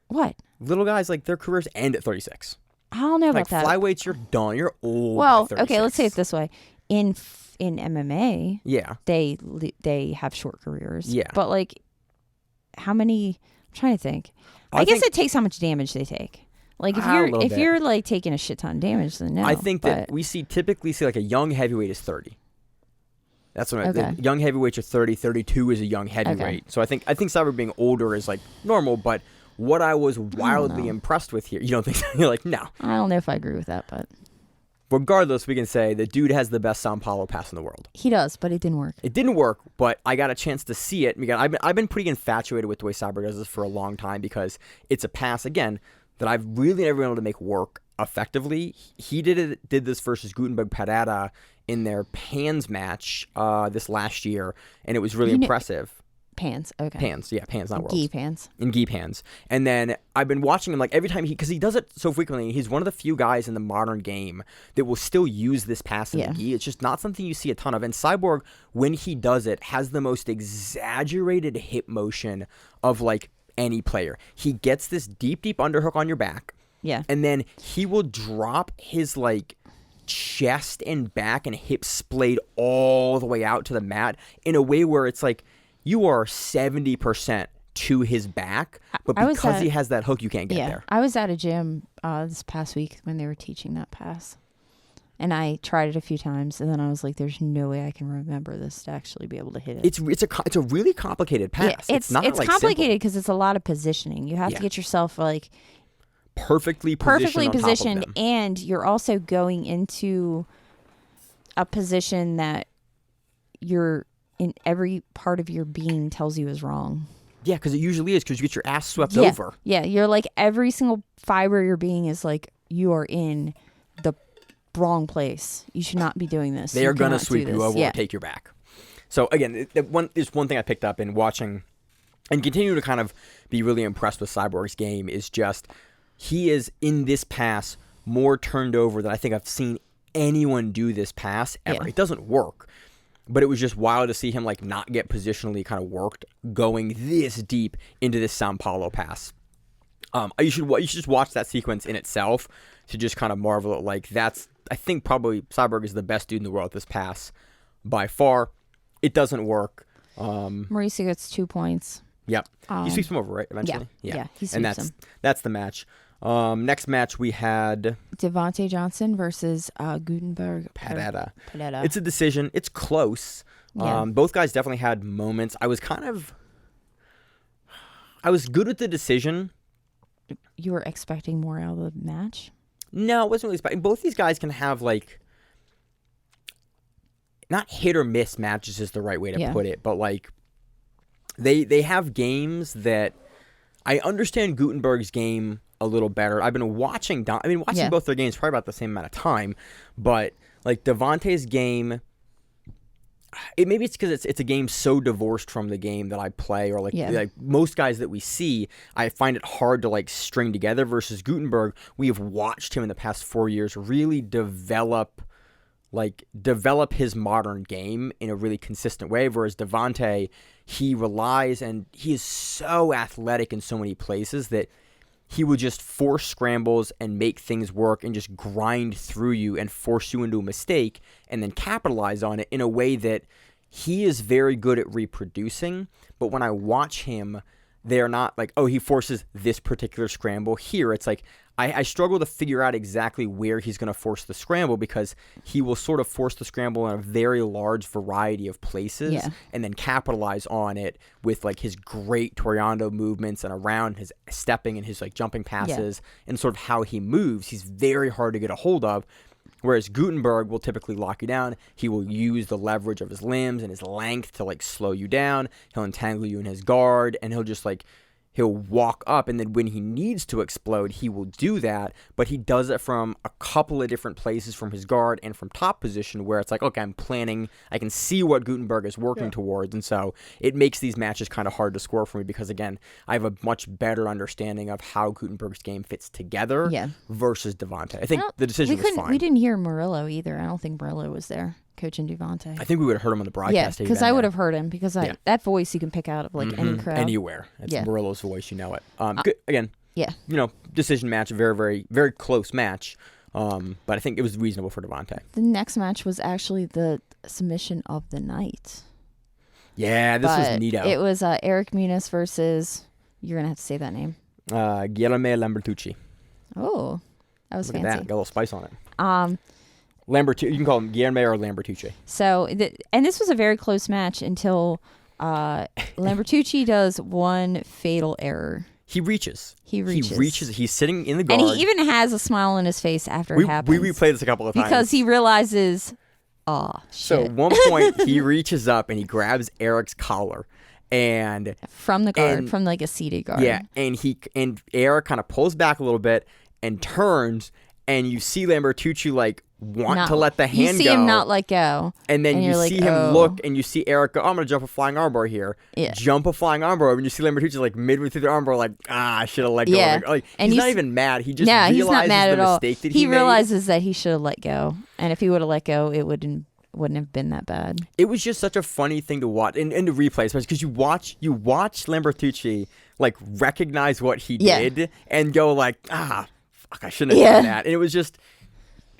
What? Little guys, like, their careers end at 36. I don't know about that. Flyweights, you're done. You're old. Well, by 36. okay, let's say it this way. In MMA, yeah, they have short careers. Yeah. But, like, how many? I'm trying to think. I guess it takes how much damage they take. Like if you're like taking a shit ton of damage, then no. I think that we typically see like a young heavyweight is 30. That's what young heavyweights are 30. 32 is a young heavyweight. Okay. So I think Cyborg being older is like normal. But what I was wildly impressed with here, you don't think? You're like, no. I don't know if I agree with that, but regardless, we can say the dude has the best Sao Paulo Pass in the world. He does, but it didn't work. It didn't work, but I got a chance to see it. Because I've been pretty infatuated with the way Cyborg does this for a long time because it's a pass again that I've really never been able to make work effectively. He did this versus Gutenberg Pereira in their Pans match this last year, and it was really impressive. Pans, okay. Pans, not Worlds. Gi Pans. In Gi Pans. And then I've been watching him like every time because he does it so frequently. He's one of the few guys in the modern game that will still use this pass in the Gi. It's just not something you see a ton of. And Cyborg, when he does it, has the most exaggerated hip motion of like any player. He gets this deep underhook on your back. Yeah. And then he will drop his like chest and back and hip splayed all the way out to the mat in a way where it's like you are 70% to his back, but because he has that hook, you can't get there. I was at a gym this past week when they were teaching that pass. And I tried it a few times, and then I was like, "There's no way I can remember this to actually be able to hit it." It's a really complicated pass. Yeah, it's complicated because it's a lot of positioning. You have to get yourself like perfectly positioned, and you're also going into a position that you're in every part of your being tells you is wrong. Yeah, because it usually is, because you get your ass swept over. Yeah, you're like, every single fiber of your being is like, you are in the wrong place. You should not be doing this. They are going to sweep you over or take your back. So, again, there's one thing I picked up in watching and continue to kind of be really impressed with Cyborg's game is just he is, in this pass, more turned over than I think I've seen anyone do this pass ever. Yeah. It doesn't work. But it was just wild to see him like not get positionally kind of worked going this deep into this Sao Paulo Pass. You should just watch that sequence in itself to just kind of marvel at like that's, I think probably Cyborg is the best dude in the world at this pass by far. It doesn't work. Mauricio gets 2 points. Yep. He sweeps him over, right? Eventually. Yeah. He sweeps and him. That's the match. Next match we had Devonte Johnson versus Gutenberg. Pereira. Pereira. It's a decision. It's close. Yeah. Both guys definitely had moments. I was good with the decision. You were expecting more out of the match? No, I wasn't really expecting. Both these guys can have like not hit or miss matches is the right way to put it, but like they have games that I understand Gutenberg's game a little better. I've been watching both their games probably about the same amount of time, but like Devonte's game, maybe it's because it's a game so divorced from the game that I play, or like most guys that we see, I find it hard to like string together. Versus Gutenberg, we have watched him in the past 4 years really develop his modern game in a really consistent way. Whereas Devonte, he relies, and he is so athletic in so many places that he will just force scrambles and make things work and just grind through you and force you into a mistake and then capitalize on it in a way that he is very good at reproducing. But when I watch him, they're not like, oh, he forces this particular scramble here. It's like I struggle to figure out exactly where he's going to force the scramble, because he will sort of force the scramble in a very large variety of places and then capitalize on it with like his great Toriando movements and around his stepping and his like jumping passes and sort of how he moves. He's very hard to get a hold of. Whereas Gutenberg will typically lock you down. He will use the leverage of his limbs and his length to like slow you down. He'll entangle you in his guard, and he'll just like, he'll walk up, and then when he needs to explode, he will do that. But he does it from a couple of different places from his guard and from top position, where it's like, okay, I'm planning, I can see what Gutenberg is working towards. And so it makes these matches kind of hard to score for me, because again, I have a much better understanding of how Gutenberg's game fits together versus Devonte. I think the decision was fine. We didn't hear Murillo either. I don't think Murillo was there coaching Devonte. I think we would have heard him on the broadcast. Yeah, because I would have heard him, because that voice you can pick out of like any crowd. Anywhere. It's Murillo's voice, you know it. Good, again, decision match, a very, very, very close match. But I think it was reasonable for Devonte. The next match was actually the submission of the night. Yeah, this was neato. It was Eric Munis versus, you're going to have to say that name. Guilherme Lambertucci. Oh, that was Look fancy. At that. Got a little spice on it. Lambertucci, you can call him Guilherme or Lambertucci. So, and this was a very close match until Lambertucci does one fatal error. He reaches. He's sitting in the guard. And he even has a smile on his face after it happens. We replayed this a couple of times. Because he realizes, oh, shit. So at one point, he reaches up and he grabs Eric's collar. And from the guard, from like a seated guard. Yeah, and Eric kind of pulls back a little bit and turns, and you see Lambertucci like want to let the hand go. You see him not let go. And then you see him look, and you see Eric go, oh, I'm going to jump a flying armbar here. Yeah. Jump a flying armbar, and you see Lambertucci like midway through the armbar like, I should have let go. Yeah. Like, and he's not even mad. He just he's realizes not mad the at all. mistake that he made. Realizes that he should have let go. And if he would have let go, it wouldn't have been that bad. It was just such a funny thing to watch, and to replay, especially because you watch Lambertucci like recognize what he did and go like, fuck, I shouldn't have done that. And it was just,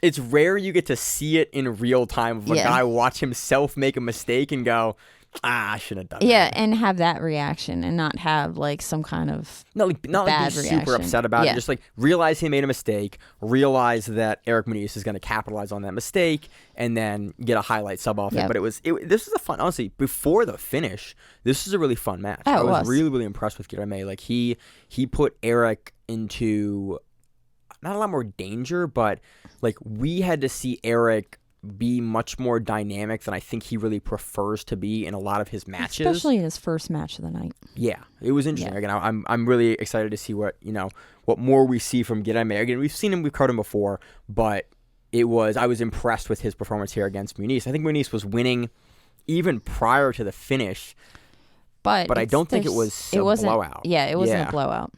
it's rare you get to see it in real time of a guy watch himself make a mistake and go, I shouldn't have done that. Yeah, and have that reaction and not have like some kind of not like be super upset about it. Just like realize he made a mistake, realize that Eric Munis is going to capitalize on that mistake, and then get a highlight sub off it. But this was a fun, honestly, before the finish, this was a really fun match. I was really, really impressed with Guilherme. Like he put Eric into not a lot more danger, but like we had to see Eric be much more dynamic than I think he really prefers to be in a lot of his matches. Especially in his first match of the night. Yeah, it was interesting. Yeah. Again, I'm really excited to see what more we see from Guilherme. Again, we've covered him before, but I was impressed with his performance here against Munis. I think Munis was winning even prior to the finish, but I don't think it was a blowout. Yeah, it wasn't a blowout.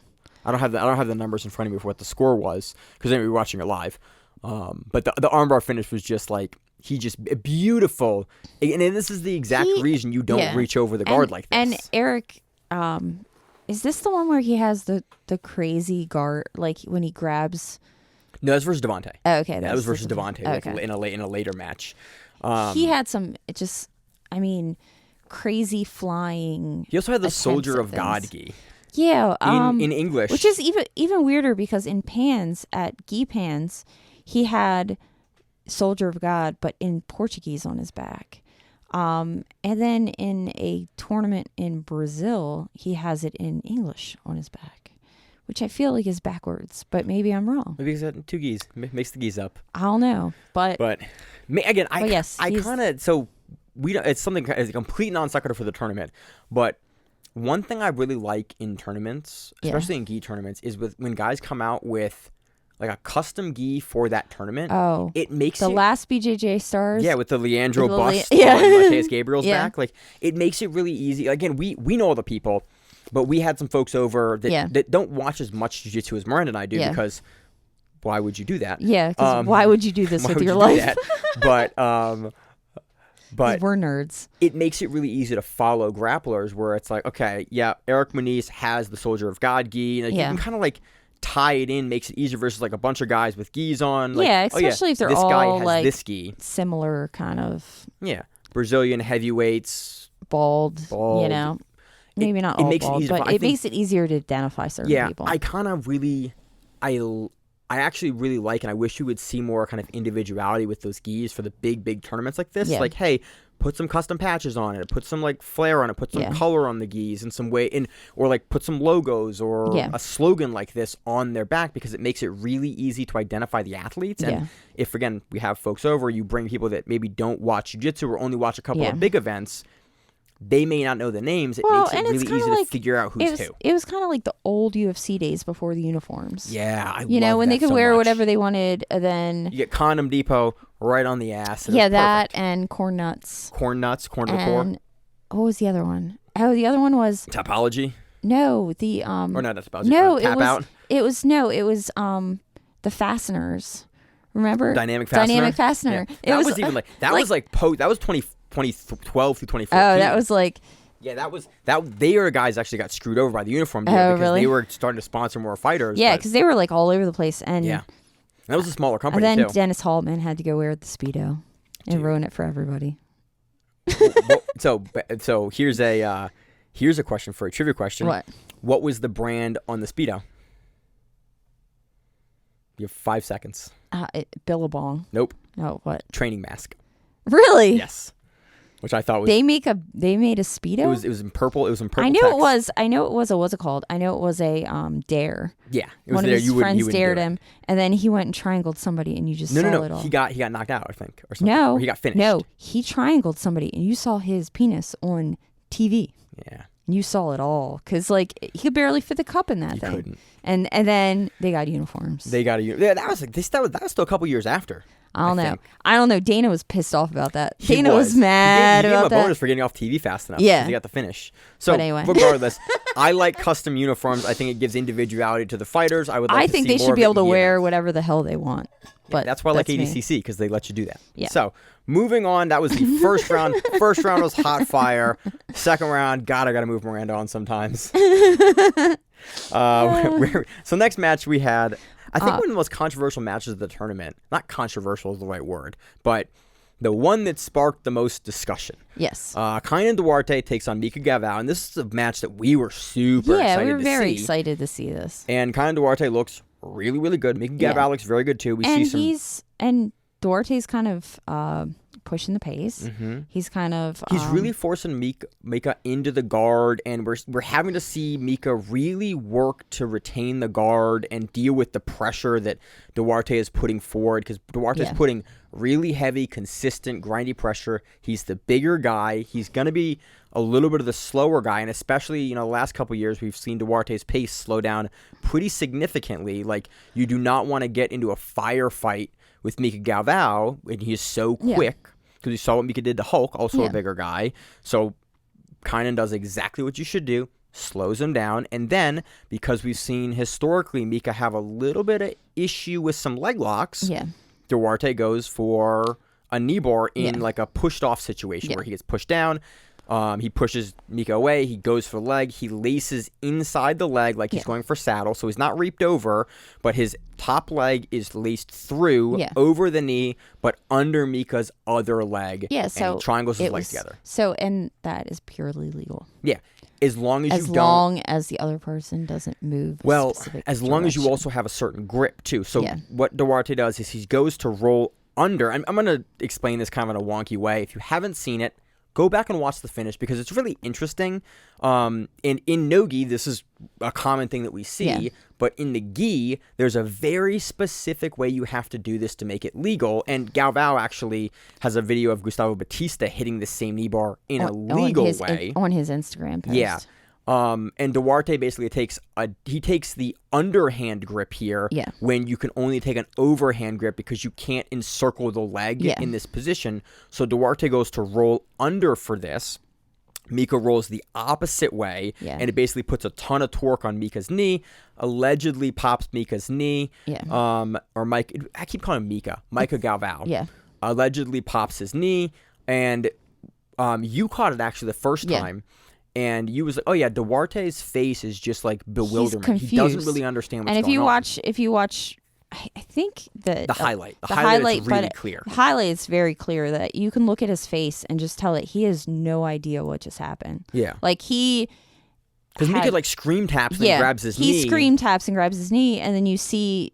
I don't have the numbers in front of me for what the score was because we were watching it live. But the armbar finish was just like he just beautiful, and this is the exact reason you don't reach over the guard like this. And Eric, is this the one where he has the crazy guard, like when he grabs? No, that's versus Devonte. Oh, okay, that was versus Devonte okay. in a later match. He had some crazy flying. He also had the Soldier of God gi. Yeah, in English, which is even weirder because in Pans at Gi Pans, he had Soldier of God, but in Portuguese on his back. And then in a tournament in Brazil, he has it in English on his back, which I feel like is backwards, but maybe I'm wrong. Maybe he's got 2 gis, makes the gis up. I don't know, but again, it's something as a complete non sequitur for the tournament, but one thing I really like in tournaments, especially in gi tournaments, is when guys come out with like a custom gi for that tournament. Oh, it makes the last BJJ Stars. Yeah, with the Leandro bust on Mateus Gabriel's back. Like, it makes it really easy. Again, we know all the people, but we had some folks over that don't watch as much jiu-jitsu as Miranda and I do because why would you do that? Yeah, because why would you do this with your life? But we're nerds. It makes it really easy to follow grapplers where it's like, okay, Eric Munis has the Soldier of God gi. Like, you can kind of like tie it in, makes it easier versus like a bunch of guys with gis on. Like, especially if they're this all guy has like this gi. Similar kind of. Yeah, Brazilian heavyweights. Bald. Maybe not all bald, but it makes it easier to identify certain people. I kind of really, I actually really like, and I wish you would see more kind of individuality with those gis for the big tournaments like this. Like, hey, put some custom patches on it, put some like flair on it, put some color on the gis in some way, or like put some logos or a slogan like this on their back, because it makes it really easy to identify the athletes. And if, again, we have folks over, you bring people that maybe don't watch jiu-jitsu or only watch a couple of big events, they may not know the names. It makes it really easy to figure out who's who. It was kind of like the old UFC days before the uniforms. Yeah, I love when that they could so wear much. whatever they wanted, and then you get Condom Depot right on the ass. Yeah, that and corn nuts. Corn nuts, corn before. What was the other one? Oh, the other one was Topology. No, the or not Topology. No, tap out. It was the fasteners. Remember? Dynamic fastener. Yeah. That was 2012 through 2014. Oh, that was like. Yeah, they are guys actually got screwed over by the uniform deal because they were starting to sponsor more fighters. Yeah, because they were like all over the place, and that was a smaller company. And then too. Dennis Hallman had to go wear the Speedo and ruin it for everybody. So here's a question for a trivia question. What was the brand on the Speedo? You have 5 seconds. Billabong. Nope. No, what? Training mask. Really? Yes. Which I thought was they made a Speedo. It was in purple. It was in purple. I knew text. it was. I know it was a what's it called? I know it was a dare. Yeah, it was one there. of his friends dared him, and then he went and triangled somebody, and you just saw it all. He got knocked out, I think, or something. No, or he got finished. No, he triangled somebody, and you saw his penis on TV. Yeah, and you saw it all because like he could barely fit the cup in that thing. Couldn't. And then they got uniforms. That was still a couple years after. I don't know. Dana was pissed off about that. Dana was mad he gave about him a that. bonus for getting off TV fast enough. Yeah. He got the finish. So anyway. Regardless, I like custom uniforms. I think it gives individuality to the fighters. I think they should be able to wear whatever the hell they want. But that's why I like ADCC, because they let you do that. Yeah. So moving on, that was the first round. First round was hot fire. Second round, I gotta move Miranda on sometimes. So next match we had, I think one of the most controversial matches of the tournament. Not controversial is the right word, but the one that sparked the most discussion. Yes. Kaynan Duarte takes on Mica Galvao, and this is a match that we were super excited to see. Yeah, we were very excited to see this. And Kaynan Duarte looks really, really good. Mica Galvao looks very good too. And Duarte's kind of pushing the pace. Mm-hmm. He's kind of he's really forcing Mica into the guard, and we're having to see Mica really work to retain the guard and deal with the pressure that Duarte is putting forward, because Duarte is putting really heavy, consistent, grindy pressure. He's the bigger guy. He's going to be a little bit of the slower guy, and especially, the last couple of years, we've seen Duarte's pace slow down pretty significantly. Like, you do not want to get into a firefight with Mica Galvao, and he is so quick, because you saw what Mica did to Hulk, also a bigger guy. So Kaynan does exactly what you should do, slows him down, and then, because we've seen historically Mica have a little bit of issue with some leg locks, Duarte goes for a knee bar in like a pushed off situation where he gets pushed down. He pushes Mica away. He goes for the leg. He laces inside the leg like he's going for saddle. So he's not reaped over, but his top leg is laced through over the knee, but under Mica's other leg. Yeah, so and he triangles his legs together. So, and that is purely legal. Yeah. As long as as you long as the other person doesn't move. Well, as long as you also have a certain grip too. So what Duarte does is he goes to roll under. I'm going to explain this kind of in a wonky way. If you haven't seen it, go back and watch the finish because it's really interesting. And in no-gi, this is a common thing that we see. But in the gi, there's a very specific way you have to do this to make it legal. And Galvao actually has a video of Gustavo Batista hitting the same knee bar in a legal way. On his Instagram post. Yeah. And Duarte basically takes the underhand grip here when you can only take an overhand grip because you can't encircle the leg in this position. So Duarte goes to roll under for this. Mica rolls the opposite way, and it basically puts a ton of torque on Mica's knee, allegedly pops Mica's knee, or Mike, I keep calling him Mica Galvao, allegedly pops his knee, and you caught it actually the first time. And you was like, oh yeah, Duarte's face is just like bewilderment. He doesn't really understand what's going on. And if you watch, I think the highlight. The highlight is really clear. The highlight is very clear that you can look at his face and just tell that he has no idea what just happened. Yeah. Like because Mica like scream taps and grabs his knee. He scream taps and grabs his knee, and then you see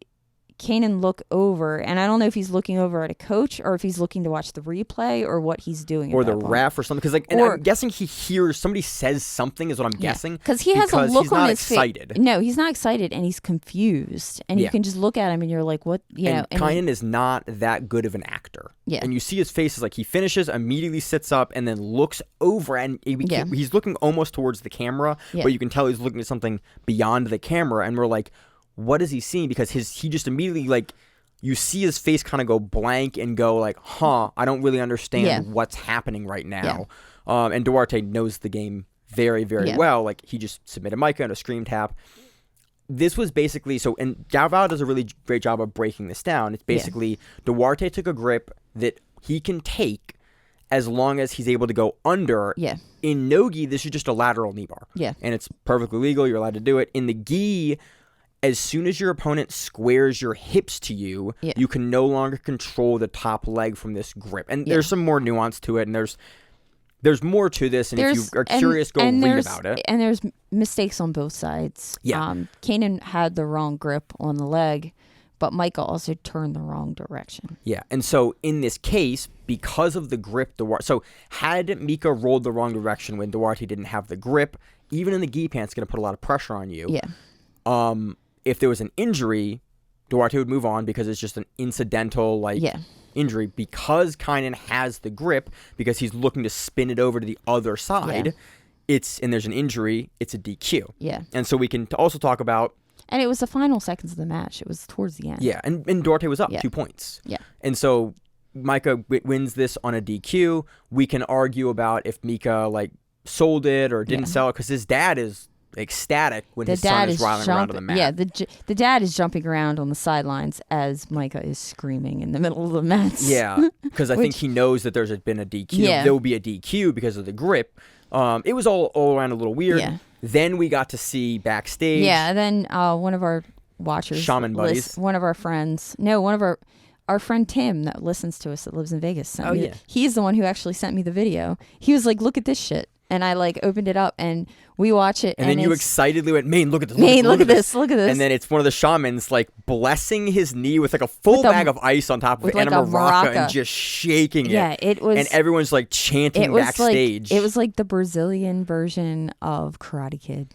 Kaynan look over, and I don't know if he's looking over at a coach or if he's looking to watch the replay or what he's doing, or the ref or something. Because I'm guessing he hears somebody says something is what I'm guessing. Because he has a look on his face. Excited. No, he's not excited, and he's confused, and you can just look at him and you're like, what? And Kaynan is not that good of an actor. Yeah, and you see his face is like he finishes, immediately sits up, and then looks over, and he's looking almost towards the camera, but you can tell he's looking at something beyond the camera, and we're like, what is he seeing? Because he just immediately, like, you see his face kind of go blank and go like, I don't really understand what's happening right now. And Duarte knows the game very, very well. Like, he just submitted Micah in a scream tap. This was basically, and Galvao does a really great job of breaking this down. It's basically Duarte took a grip that he can take as long as he's able to go under. Yeah. In no-gi, this is just a lateral knee bar. Yeah. And it's perfectly legal. You're allowed to do it. In the gi, as soon as your opponent squares your hips to you, you can no longer control the top leg from this grip. And there's some more nuance to it, and there's more to this, and if you are curious, go read about it. And there's mistakes on both sides. Yeah. Kaynan had the wrong grip on the leg, but Micah also turned the wrong direction. Yeah, and so in this case, because of the grip, so had Mica rolled the wrong direction when Duarte didn't have the grip, even in the gi pants, it's going to put a lot of pressure on you. Yeah. If there was an injury, Duarte would move on because it's just an incidental injury. Because Kaynan has the grip, because he's looking to spin it over to the other side, and there's an injury, it's a DQ. Yeah. And so we can also talk about... And it was the final seconds of the match. It was towards the end. Yeah, and Duarte was up 2 points. Yeah. And so Micah wins this on a DQ. We can argue about if Mica sold it or didn't sell it, because his dad is ecstatic when his son is rolling around on the mat. Yeah, the dad is jumping around on the sidelines as Micah is screaming in the middle of the mats. Yeah, because I think he knows that there's been a DQ. Yeah. There will be a DQ because of the grip. It was all around a little weird. Yeah. Then we got to see backstage. Yeah, and then one of our watchers, shaman buddies, one of our friends, our friend Tim that listens to us that lives in Vegas. He's the one who actually sent me the video. He was like, "Look at this shit." And I opened it up and we watch it. And then you excitedly went, Maine, look at this. Look at this. And then it's one of the shamans blessing his knee with a full bag of ice on top of it and a maraca and just shaking it. Yeah, it was. And everyone's chanting backstage. It was like the Brazilian version of Karate Kid.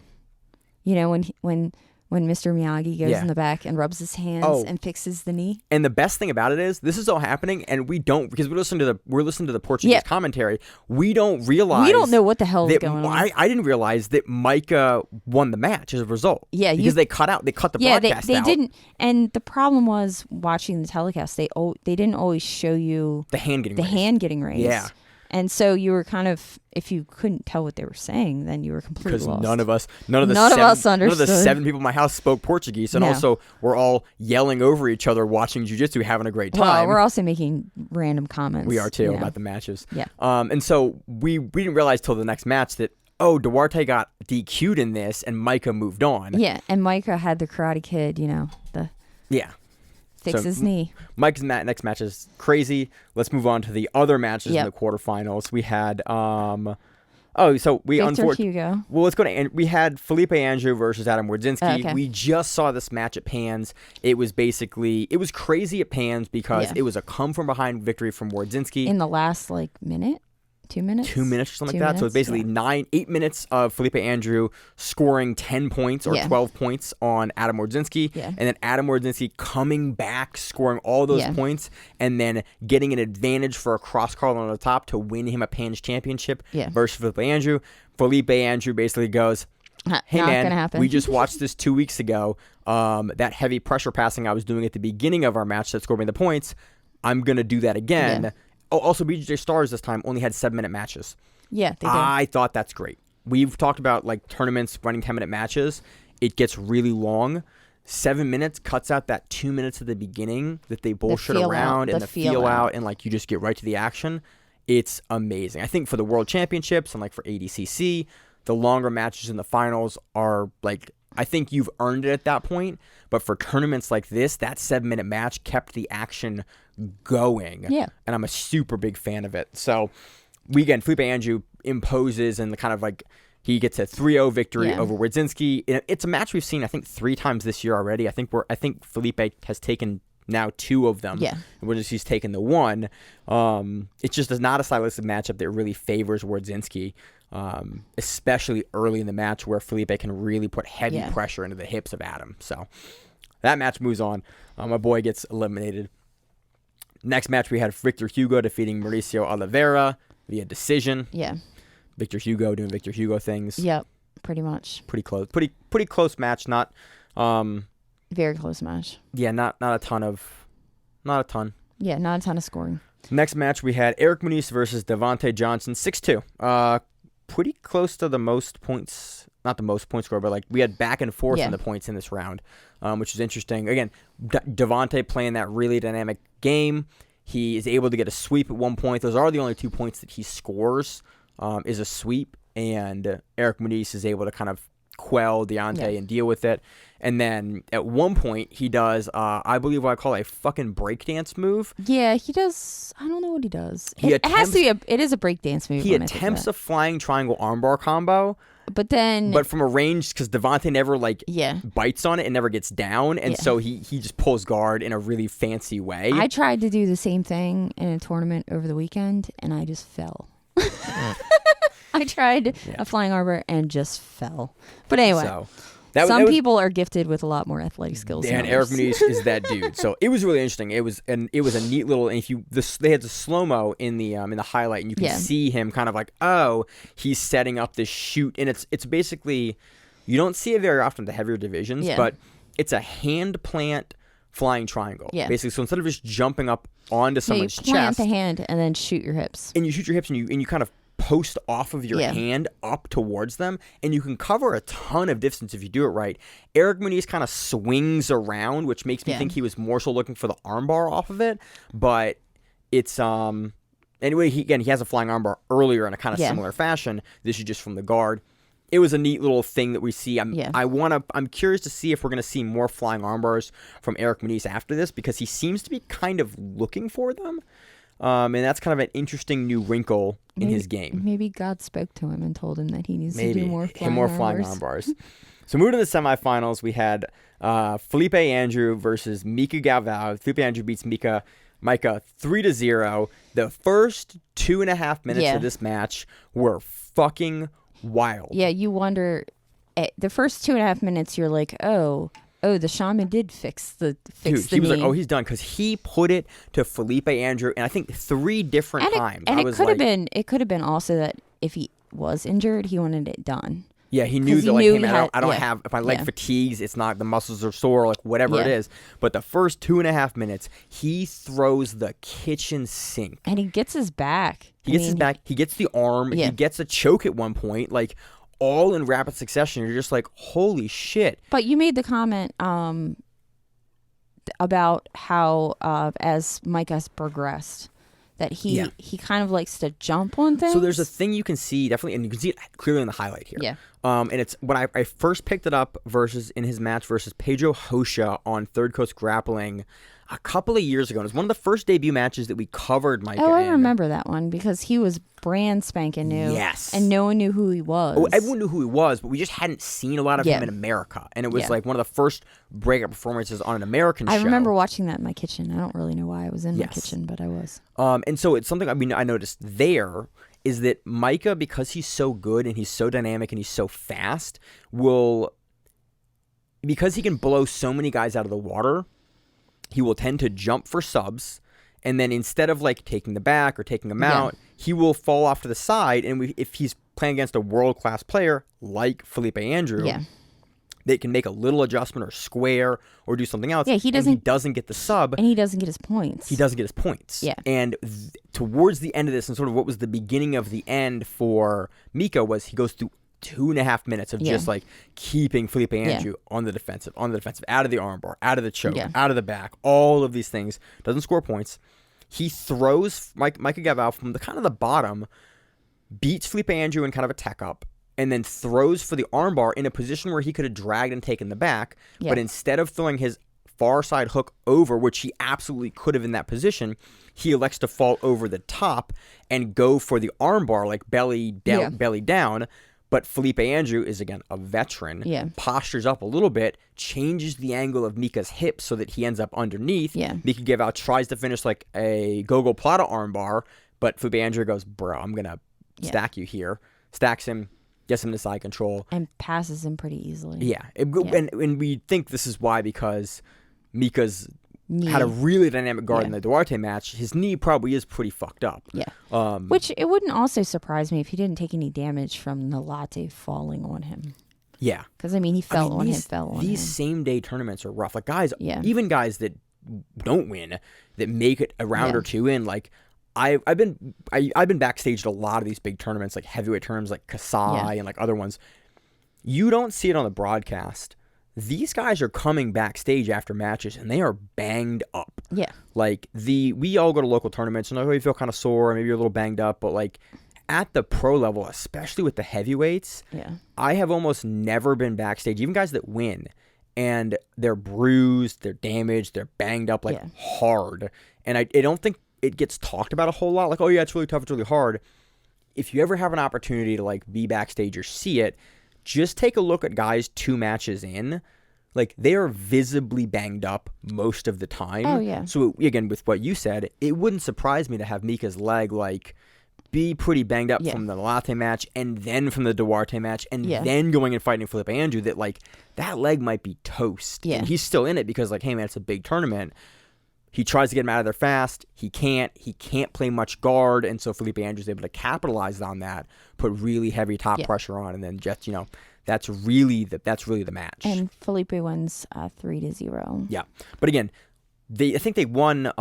You know, when when Mr. Miyagi goes Yeah. in the back and rubs his hands Oh. and fixes the knee. And the best thing about it is this is all happening, and we don't, because we're listening to the Portuguese Yeah. commentary. We don't realize We don't know what the hell is that going on. I didn't realize that Micah won the match as a result. Yeah, because they cut the broadcast they out. didn't. And the problem was watching the telecast. They didn't always show you The hand getting the raised. hand getting raised. Yeah. And so you were kind of, if you couldn't tell what they were saying, then you were completely Because lost. none of us us None of the understood. 7 people in my house spoke Portuguese, and No. also we're all yelling over each other, watching jiu-jitsu, having a great time. Well, we're also making random comments. We are too you know. about the matches. Yeah. And so we didn't realize till the next match that Duarte got DQ'd in this, and Micah moved on. Yeah, and Micah had the Karate Kid, the Yeah. fix So, his knee. Mike's next match is crazy. Let's move on to the other matches Yep. in the quarterfinals. We had Victor Hugo. Well, let's go to we had Felipe Andrew versus Adam Wardzinski. Okay. We just saw this match at Pans. It was crazy at Pans because Yeah. it was a come from behind victory from Wardzinski. In the last minute, 2 minutes, 2 minutes or something 2 like that. So it's minutes, basically 8 minutes of Felipe Andrew scoring 10 points or Yeah. 12 points on Adam Wardzinski. Yeah. And then Adam Wardzinski coming back, scoring all those Yeah. points, and then getting an advantage for a cross call on the top to win him a Pans championship Yeah. versus Felipe Andrew. Felipe Andrew basically goes, hey Not man, gonna happen. we just watched this 2 weeks ago. That heavy pressure passing I was doing at the beginning of our match that scored me the points, I'm going to do that again. Yeah. Oh, also BJJ Stars this time only had 7-minute matches. Yeah, they did. I thought that's great. We've talked about like tournaments running 10-minute matches. It gets really long. 7 minutes cuts out that 2 minutes at the beginning that they bullshit feel around out, and the the feel feel out, out. and like you just get right to the action. It's amazing. I think for the World Championships and like for ADCC, the longer matches in the finals are like, I think you've earned it at that point. But for tournaments like this, that 7-minute match kept the action going. Yeah. And I'm a super big fan of it. So Felipe Andrew imposes and kind of like he gets a 3-0 victory Yeah. over Wardzinski. It's a match we've seen, I think, 3 times this year already. I think Felipe has taken now 2 of them. Yeah. And Wardzinski's taken the 1. It's just not a stylistic matchup that really favors Wardzinski, especially early in the match where Felipe can really put heavy Yeah. pressure into the hips of Adam. So that match moves on. My boy gets eliminated. Next match, we had Victor Hugo defeating Mauricio Oliveira via decision. Yeah. Victor Hugo doing Victor Hugo things. Yep. Pretty much. Pretty close. Pretty close match. Not Very close match. yeah, not a ton. Yeah, not a ton of scoring. Next match we had Eric Munis versus Devonte Johnson, 6-2. Pretty close to the most points, not the most point score, but like we had back and forth Yeah. in the points in this round, which is interesting. Again, Devonte playing that really dynamic game. He is able to get a sweep at one point. Those are the only 2 points that he scores, is a sweep, and Eric Munis is able to kind of quell Deontay Yeah. and deal with it. And then at one point he does, I believe what I call a fucking breakdance move. Yeah, he does. I don't know what he does. He It has to be it is a breakdance move. He when I think of attempts it. a flying triangle armbar combo, But then, but from a range, because Devonte never yeah. bites on it and never gets down, and Yeah. so he just pulls guard in a really fancy way. I tried to do the same thing in a tournament over the weekend, and I just fell. I tried a flying arbor and just fell. But anyway, So some was, people are gifted with a lot more athletic skills. and than Eric others. Munis is that dude. So it was really interesting. It was a neat little. And if they had the slow mo in the highlight, and you can Yeah. see him kind of like, he's setting up this shoot, and it's basically, you don't see it very often in the heavier divisions, Yeah. but it's a hand plant flying triangle. Yeah. Basically, so instead of just jumping up onto So you someone's plant chest, the hand and then shoot your hips. and you shoot your hips, and you kind of post off of your Yeah. hand up towards them, and you can cover a ton of distance if you do it right. Eric Munis kind of swings around, which makes me Yeah. think he was more so looking for the armbar off of it, but it's anyway, he has a flying armbar earlier in a kind of Yeah. similar fashion. This is just from the guard. It was a neat little thing that we see. I'm curious to see if we're going to see more flying armbars from Eric Munis after this, because he seems to be kind of looking for them. And that's kind of an interesting new wrinkle in his game. Maybe God spoke to him and told him that he needs to do more flying armbars. So moving to the semifinals, we had Felipe Andrew versus Mica Galvao. Felipe Andrew beats Micah 3-0. The first 2.5 minutes Yeah. of this match were fucking wild. Yeah, you wonder. the first 2.5 minutes, you're like, oh, the shaman did fix the Dude, the he was knee. like, oh, he's done, because he put it to Felipe Andrew, and I think 3 different times. And I it was could have like, been also that if he was injured, he wanted it done. yeah, he knew 'Cause that, he like, knew hey, he man, had- I don't yeah. have, if my leg Yeah. fatigues, it's not, the muscles are sore, like, whatever it Yeah. is. But the first 2.5 minutes, he throws the kitchen sink. And he gets his back. He gets his back, he gets the arm, Yeah. he gets a choke at one point, like, all in rapid succession. You're just like, holy shit. But you made the comment about how as Micah's progressed, that he kind of likes to jump on things. So there's a thing you can see, definitely, and you can see it clearly in the highlight here. Yeah. And it's when I first picked it up in his match versus Pedro Hosha on Third Coast Grappling a couple of years ago. It was one of the first debut matches that we covered, Micah. Oh, I in. remember that one because he was brand spanking new. Yes. And no one knew who he was. Oh, everyone knew who he was, but we just hadn't seen a lot of Yeah. him in America. And it was Yeah. like one of the first breakout performances on an American show. I remember watching that in my kitchen. I don't really know why I was in my Yes. kitchen, but I was. And so it's something, I mean, I noticed there is that Micah, because he's so good and he's so dynamic and he's so fast, because he can blow so many guys out of the water, he will tend to jump for subs, and then instead of like taking the back or taking them out, he will fall off to the side, and if he's playing against a world-class player like Felipe Andrew, they can make a little adjustment or square or do something else. Yeah, he doesn't get the sub. And he doesn't get his points. He doesn't get his points. Yeah. And towards the end of this, and sort of what was the beginning of the end for Mica, was he goes through 2.5 minutes of just like keeping Felipe Andrew on the defensive, out of the armbar, out of the choke, out of the back, all of these things. Doesn't score points. He throws Mica Galvao from the kind of the bottom, beats Felipe Andrew in kind of a tech up, and then throws for the armbar in a position where he could have dragged and taken the back. Yeah. But instead of throwing his far side hook over, which he absolutely could have in that position, he elects to fall over the top and go for the armbar, like belly down. But Felipe Andrew is, again, a veteran, postures up a little bit, changes the angle of Mika's hips so that he ends up underneath. Mica Galvao tries to finish like a Gogo Plata armbar, but Felipe Andrew goes, bro, I'm going to stack you here. Stacks him, gets him to side control. And passes him pretty easily. Yeah. And we think this is why, because Mika's had a really dynamic guard in the Duarte match. His knee probably is pretty fucked up. Yeah. Which it wouldn't also surprise me if he didn't take any damage from the latte falling on him. Yeah. Because, I mean, he fell on him. These same-day tournaments are rough. Like, guys, even guys that don't win, that make it a round or two in, like, I've been backstage at a lot of these big tournaments, like heavyweight tournaments, like Kasai and like other ones. You don't see it on the broadcast. These guys are coming backstage after matches, and they are banged up. Yeah. Like, we all go to local tournaments, and you feel kind of sore, maybe you're a little banged up, but like at the pro level, especially with the heavyweights, I have almost never been backstage, even guys that win, and they're bruised, they're damaged, they're banged up like hard. And I don't think it gets talked about a whole lot. Like, oh yeah, it's really tough, it's really hard. If you ever have an opportunity to like be backstage or see it, just take a look at guys 2 matches in. Like, they are visibly banged up most of the time. Oh, yeah. So, again, with what you said, it wouldn't surprise me to have Mika's leg, like, be pretty banged up from the Latte match and then from the Duarte match and then going and fighting Felipe Andrew, that, like, that leg might be toast. Yeah. And he's still in it because, like, hey, man, it's a big tournament. He tries to get him out of there fast. He can't play much guard, and so Felipe Andrew's able to capitalize on that, put really heavy top pressure on, and then just, that's really the match. And Felipe wins 3-0. Yeah, but again, I think they won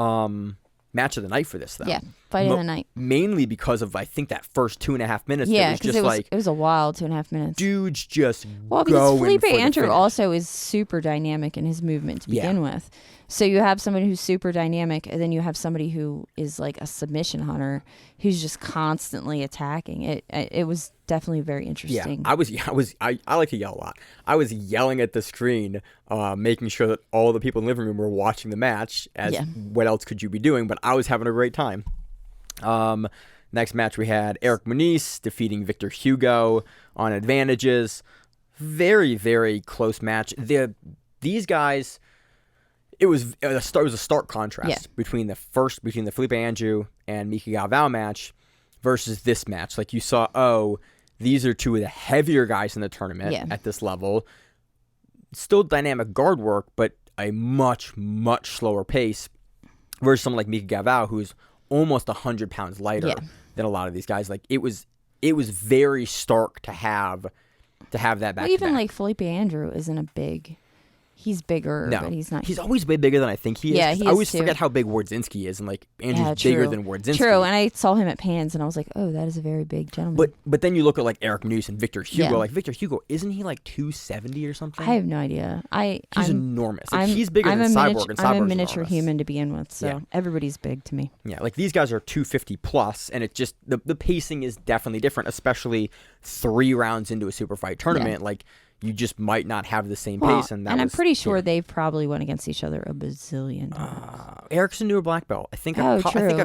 match of the night for this, though. Yeah, fight of the night. Mainly because of, I think, that first 2.5 minutes. Yeah, because it was a wild 2.5 minutes. Dudes just because Felipe Andrew also is super dynamic in his movement to begin with. So you have somebody who's super dynamic, and then you have somebody who is like a submission hunter who's just constantly attacking. It was definitely very interesting. Yeah, I like to yell a lot. I was yelling at the screen, making sure that all the people in the living room were watching the match, what else could you be doing? But I was having a great time. Next match, we had Eric Munis defeating Victor Hugo on advantages. Very, very close match. These guys... It was a stark contrast between the Felipe Andrew and Mica Galvao match versus this match. Like, you saw, these are two of the heavier guys in the tournament at this level. Still dynamic guard work, but a much, much slower pace versus someone like Mica Galvao, who's almost 100 pounds lighter than a lot of these guys. Like, it was very stark to have that back. Well, even like Felipe Andrew isn't a big. He's bigger, but he's not. He's always way bigger than I think he is. Yeah, he I always is too. forget how big Wardzinski is, and like Andrew's bigger than Wardzinski. True, and I saw him at Pans, and I was like, oh, that is a very big gentleman. But then you look at like Eric Munis and Victor Hugo. Yeah. Like Victor Hugo, isn't he like 270 or something? I have no idea. He's enormous. Like, he's bigger than Cyborg, and Cyborg's I'm a miniature enormous. Human to begin with, so everybody's big to me. Yeah, like these guys are 250 plus, and it just the pacing is definitely different, especially 3 rounds into a super fight tournament. Like, you just might not have the same pace, and I'm pretty sure they've probably went against each other a bazillion times. Eric's a newer black belt. I think a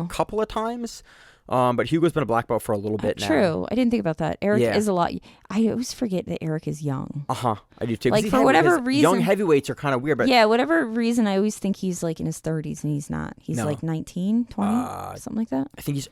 couple of times, but Hugo's been a black belt for a little bit now. True, I didn't think about that. Eric is a lot. I always forget that Eric is young. I do too. Like, for whatever reason, young heavyweights are kind of weird. But whatever reason, I always think he's like in his 30s, and he's not. He's like 19, 20, something like that. I think he's.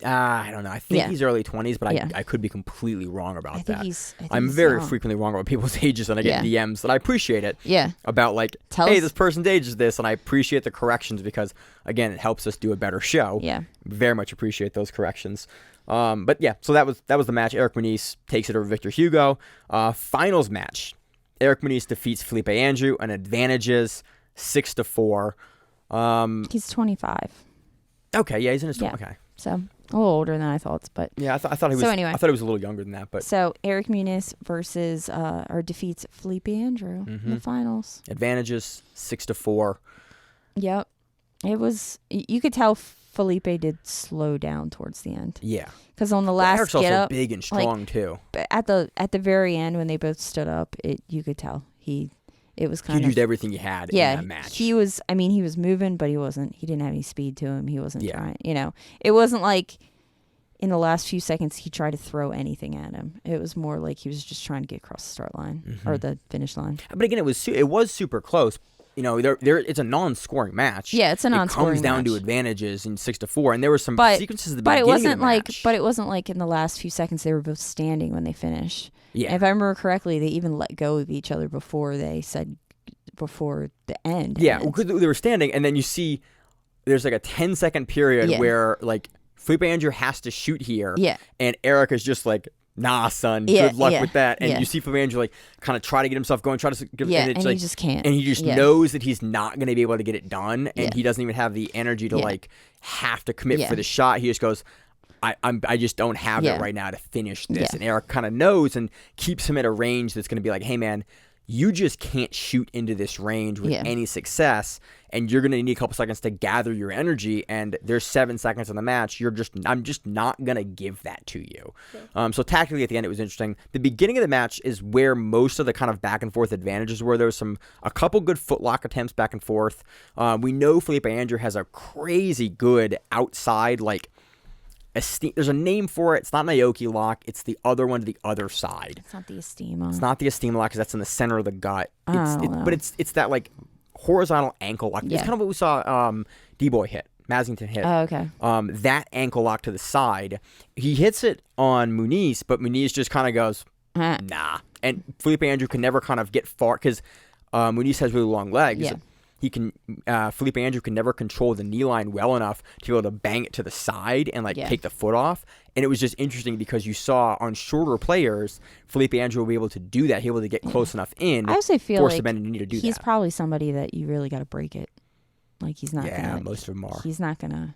I don't know. I think he's early 20s, but I could be completely wrong about that. I'm very frequently wrong about people's ages, and I get DMs, and I appreciate it. Yeah. About like, hey, this person's age is this, and I appreciate the corrections because, again, it helps us do a better show. Yeah. Very much appreciate those corrections. But yeah, so that was the match. Eric Munis takes it over Victor Hugo. Finals match. Eric Munis defeats Felipe Andrew and advantages 6-4. He's 25. Okay, yeah, he's in his 20s. Okay. So a little older than I thought, but yeah, I thought he was. So anyway, I thought he was a little younger than that. But so Eric Munis versus or defeats Felipe Andrew in the finals. Advantages 6-4. Yep, it was. You could tell Felipe did slow down towards the end. Yeah, because on the last Eric's get also up, big and strong too. At the very end when they both stood up, you could tell it was kind of. He used everything he had in that match. He was moving, but he didn't have any speed to him. He wasn't trying, it wasn't like in the last few seconds he tried to throw anything at him. It was more like he was just trying to get across the start line or the finish line. But again, it was super close. It's a non-scoring match. Yeah, it's a non-scoring match. It comes down to advantages in 6-4, and there were some sequences at the beginning of the match. But it wasn't like in the last few seconds they were both standing when they finished. Yeah. And if I remember correctly, they even let go of each other before the end. Yeah, because they were standing, and then you see there's like a 10-second period where like Felipe Andrew has to shoot here. Yeah. And Eric is just like, nah, son, good luck with that. And you see Felipe Andrew like kind of try to get himself going, and he just can't. And he just knows that he's not going to be able to get it done, and he doesn't even have the energy to like have to commit for the shot. He just goes, I just don't have it right now to finish this. And Eric kind of knows and keeps him at a range that's going to be like, hey man, you just can't shoot into this range with any success, and you're going to need a couple seconds to gather your energy, and there's 7 seconds in the match. I'm just not going to give that to you. So tactically at the end, it was interesting. The beginning of the match is where most of the kind of back and forth advantages were. There was a couple good footlock attempts back and forth. We know Felipe Andrew has a crazy good outside, like, there's a name for it. It's not an Aoki lock. It's the other one to the other side. It's not the Estima. It's not the Estima lock because that's in the center of the gut. But it's that like horizontal ankle lock. It's kind of what we saw D-Boy hit. Mazington hit. Oh, okay. That ankle lock to the side. He hits it on Munis, but Munis just kind of goes, nah. And Felipe Andrew can never kind of get far because Munis has really long legs. Yeah. Felipe Andrew can never control the knee line well enough to be able to bang it to the side and take the foot off. And it was just interesting because you saw on shorter players, Felipe Andrew will be able to do that. He'll be able to get close enough in. I also feel like he's probably somebody that you really got to break it. Like he's not gonna. Most of them are. He's not gonna.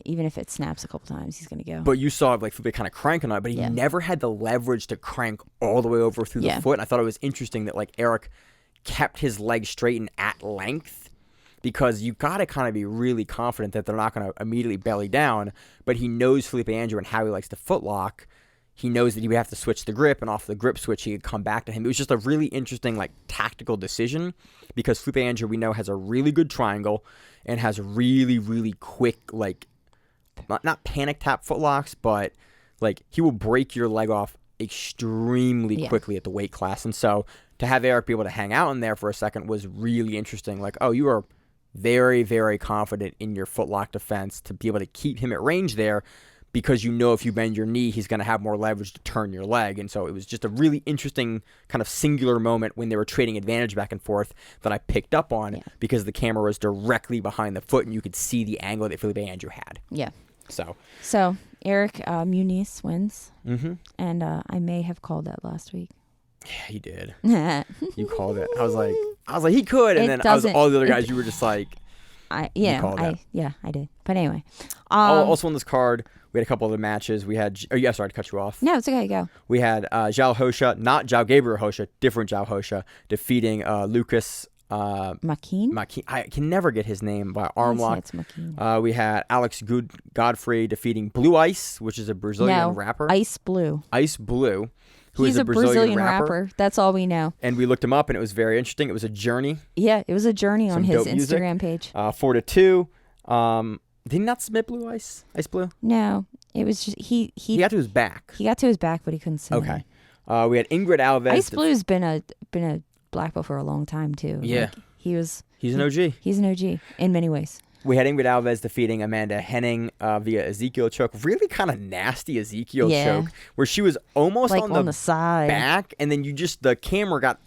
Even if it snaps a couple times, he's gonna go. But you saw like Felipe kind of cranking on it, but he never had the leverage to crank all the way over through the foot. And I thought it was interesting that like Eric kept his legs straight and at length, because you got to kind of be really confident that they're not going to immediately belly down. But he knows Felipe Andrew and how he likes to footlock. He knows that he would have to switch the grip, and off the grip switch, he could come back to him. It was just a really interesting, like, tactical decision, because Felipe Andrew, we know, has a really good triangle and has really, really quick, like, not panic tap footlocks, but, like, he will break your leg off extremely quickly at the weight class. And so to have Eric be able to hang out in there for a second was really interesting. Like, oh, you are very, very confident in your footlock defense to be able to keep him at range there. because if you bend your knee, he's going to have more leverage to turn your leg. And so it was just a really interesting kind of singular moment when they were trading advantage back and forth that I picked up on because the camera was directly behind the foot and you could see the angle that Felipe Andrew had. Yeah. So Eric Munis wins. Mm-hmm. And I may have called that last week. Yeah, you did. You called it. I was like, he could. And then all the other guys, you were just like, I did. But anyway. Also on this card, we had a couple other matches. We had, sorry to cut you off. No, it's okay. Go. We had João Rocha, not João Gabriel Rocha, different João Rocha, defeating Lucas Maquin. I can never get his name by arm lock. It's Maquin. We had Alex Godfrey defeating Blue Ice, which is a Brazilian rapper. Ice Blue. He's a Brazilian rapper. That's all we know. And we looked him up, and it was very interesting. It was a journey. Yeah, it was a journey on his Instagram page. 4-2. Did he not submit Blue Ice? Ice Blue? No, it was just he got to his back. He got to his back, but he couldn't submit. Okay. We had Ingrid Alves. Ice Blue's been a black belt for a long time too. Yeah, he's an OG. He's an OG in many ways. We had Ingrid Alves defeating Amanda Henning via Ezekiel choke. Really kind of nasty Ezekiel choke, where she was almost on the side back, and then the camera got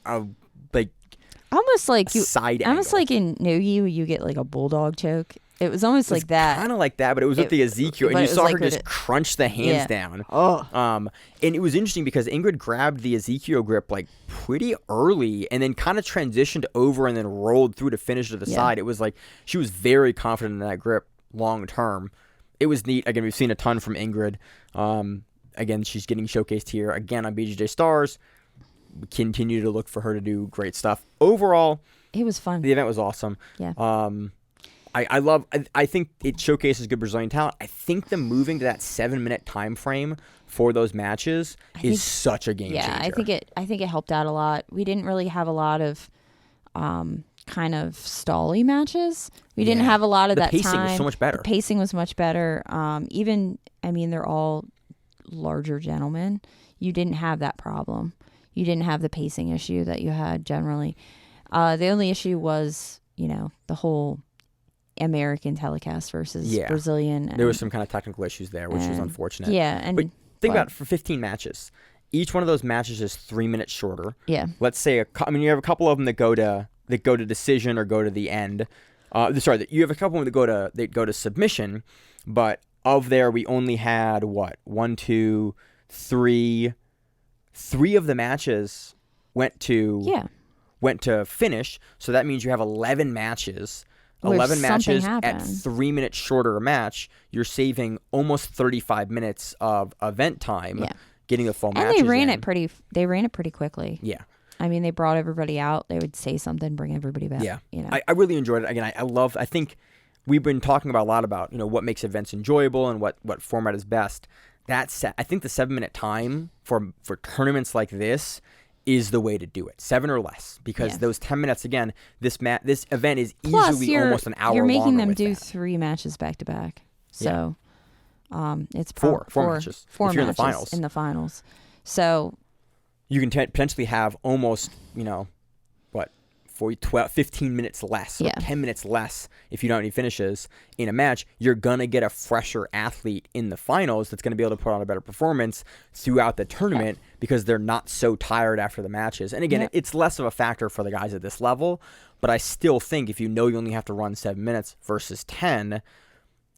almost like side angle. Almost like in Nogi where you get like a bulldog choke. It was almost like that. Kind of like that, but it was with the Ezekiel, and you saw her just crunch the hands down. And it was interesting because Ingrid grabbed the Ezekiel grip like pretty early, and then kind of transitioned over and then rolled through to finish to the side. It was like she was very confident in that grip long term. It was neat. Again, we've seen a ton from Ingrid. Again, she's getting showcased here again on BJJ Stars. We continue to look for her to do great stuff. Overall, it was fun. The event was awesome. Yeah. I think it showcases good Brazilian talent. I think them moving to that 7-minute time frame for those matches is such a game changer. I think it helped out a lot. We didn't really have a lot of kind of stally matches. We didn't have a lot of that time. The pacing was so much better. The pacing was much better. They're all larger gentlemen. You didn't have that problem. You didn't have the pacing issue that you had generally. The only issue was, the whole American telecast versus Brazilian. There was some kind of technical issues there, which was unfortunate. Yeah. But think about it, for 15 matches. Each one of those matches is 3 minutes shorter. Yeah. Let's say, you have a couple of them that go to decision or go to the end. You have a couple of them that go to submission, but of there we only had 1, 2, 3. 3 of the matches went to finish, so that means you have 11 matches. 11 matches at 3 minutes shorter a match. You're saving almost 35 minutes of event time getting the full matches. And they ran it pretty quickly. Yeah. They brought everybody out. They would say something, bring everybody back. Yeah. I really enjoyed it. Again, I think we've been talking a lot about, what makes events enjoyable and what format is best. I think the 7-minute time for tournaments like this is the way to do it. 7 or less, because those 10 minutes, again, this event is easily almost an hour. You're making longer them do 3 matches back to back. So it's four matches. 4 matches in the finals. So you can potentially have almost, 15 minutes less or 10 minutes less if you don't have any finishes in a match. You're going to get a fresher athlete in the finals that's going to be able to put on a better performance throughout the tournament because they're not so tired after the matches. And again, it's less of a factor for the guys at this level, but I still think if you only have to run 7 minutes versus 10,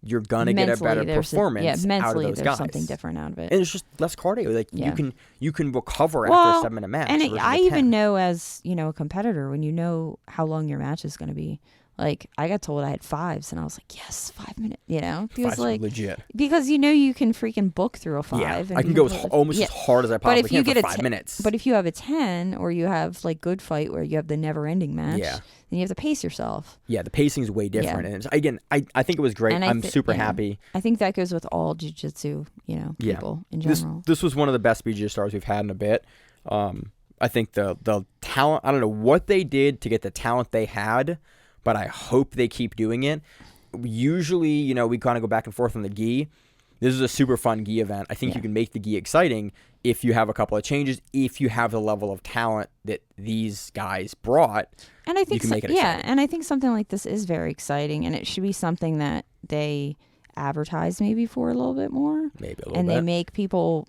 you're going to get a better performance out of those guys. There's something different out of it. And it's just less cardio. You can recover after a 7-minute match. And I even know as, a competitor, when you know how long your match is going to be, like I got told I had 5s and I was like, yes, 5 minutes, Feels like legit. Because you can freaking book through a 5. Yeah, and I can go almost as hard as I possibly can for 5 minutes. But if you have a 10 or you have like good fight where you have the never ending match, then you have to pace yourself. Yeah, the pacing is way different. And again, I think it was great. And I'm super happy. I think that goes with all jiu-jitsu, people in general. This was one of the best BJJ Stars we've had in a bit. I think the talent, I don't know what they did to get the talent they had, but I hope they keep doing it. Usually, we kind of go back and forth on the gi. This is a super fun gi event. I think you can make the gi exciting if you have a couple of changes, if you have the level of talent that these guys brought. And I think you can make it exciting. And I think something like this is very exciting, and it should be something that they advertised maybe for a little bit more. Maybe a little and bit. they make people,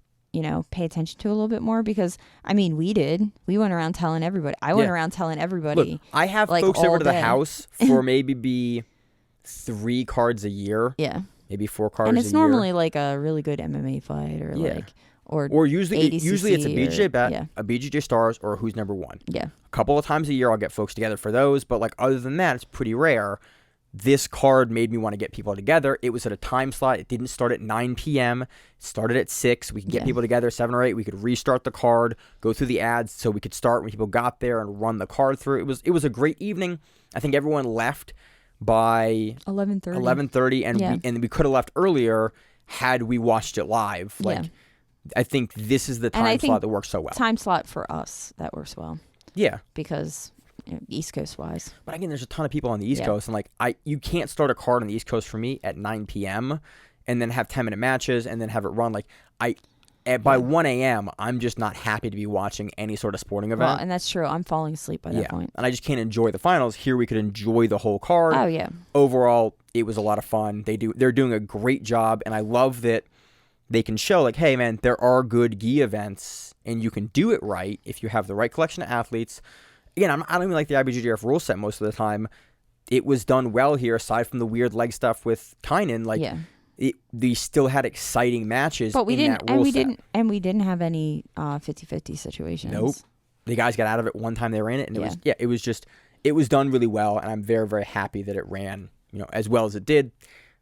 pay attention to a little bit more because, we did. We went around telling everybody. I went around telling everybody. Look, I have like, folks all over to the day. house for maybe 3 cards a year. Yeah. Maybe 4 cards a year. And it's normally like a really good MMA fight or usually it's a BJJ bet, yeah. a BJJ Stars, or who's number 1. Yeah. A couple of times a year I'll get folks together for those, but like other than that, it's pretty rare. This card made me want to get people together. It was at a time slot. It didn't start at 9 p.m. It started at 6. We could get people together 7 or 8. We could restart the card, go through the ads so we could start when people got there and run the card through. It was a great evening. I think everyone left by 11:30 and we could have left earlier had we watched it live. I think this is the time slot that works so well. Time slot for us that works well. Yeah. Because East Coast wise. But again, there's a ton of people on the East Coast, and you can't start a card on the East Coast for me at 9 p.m. and then have 10-minute matches and then have it run. By 1 a.m., I'm just not happy to be watching any sort of sporting event. Well, and that's true. I'm falling asleep by that point. And I just can't enjoy the finals. Here we could enjoy the whole card. Oh yeah. Overall, it was a lot of fun. They're doing a great job, and I love that they can show hey man, there are good gi events, and you can do it right if you have the right collection of athletes. Again, I don't even like the IBJJF rule set most of the time. It was done well here, aside from the weird leg stuff with Kaynan. They still had exciting matches. But we in didn't, that rule set. we didn't have any 50-50 situations. Nope. The guys got out of it one time they ran it, and it was done really well, and I'm very, very happy that it ran as well as it did.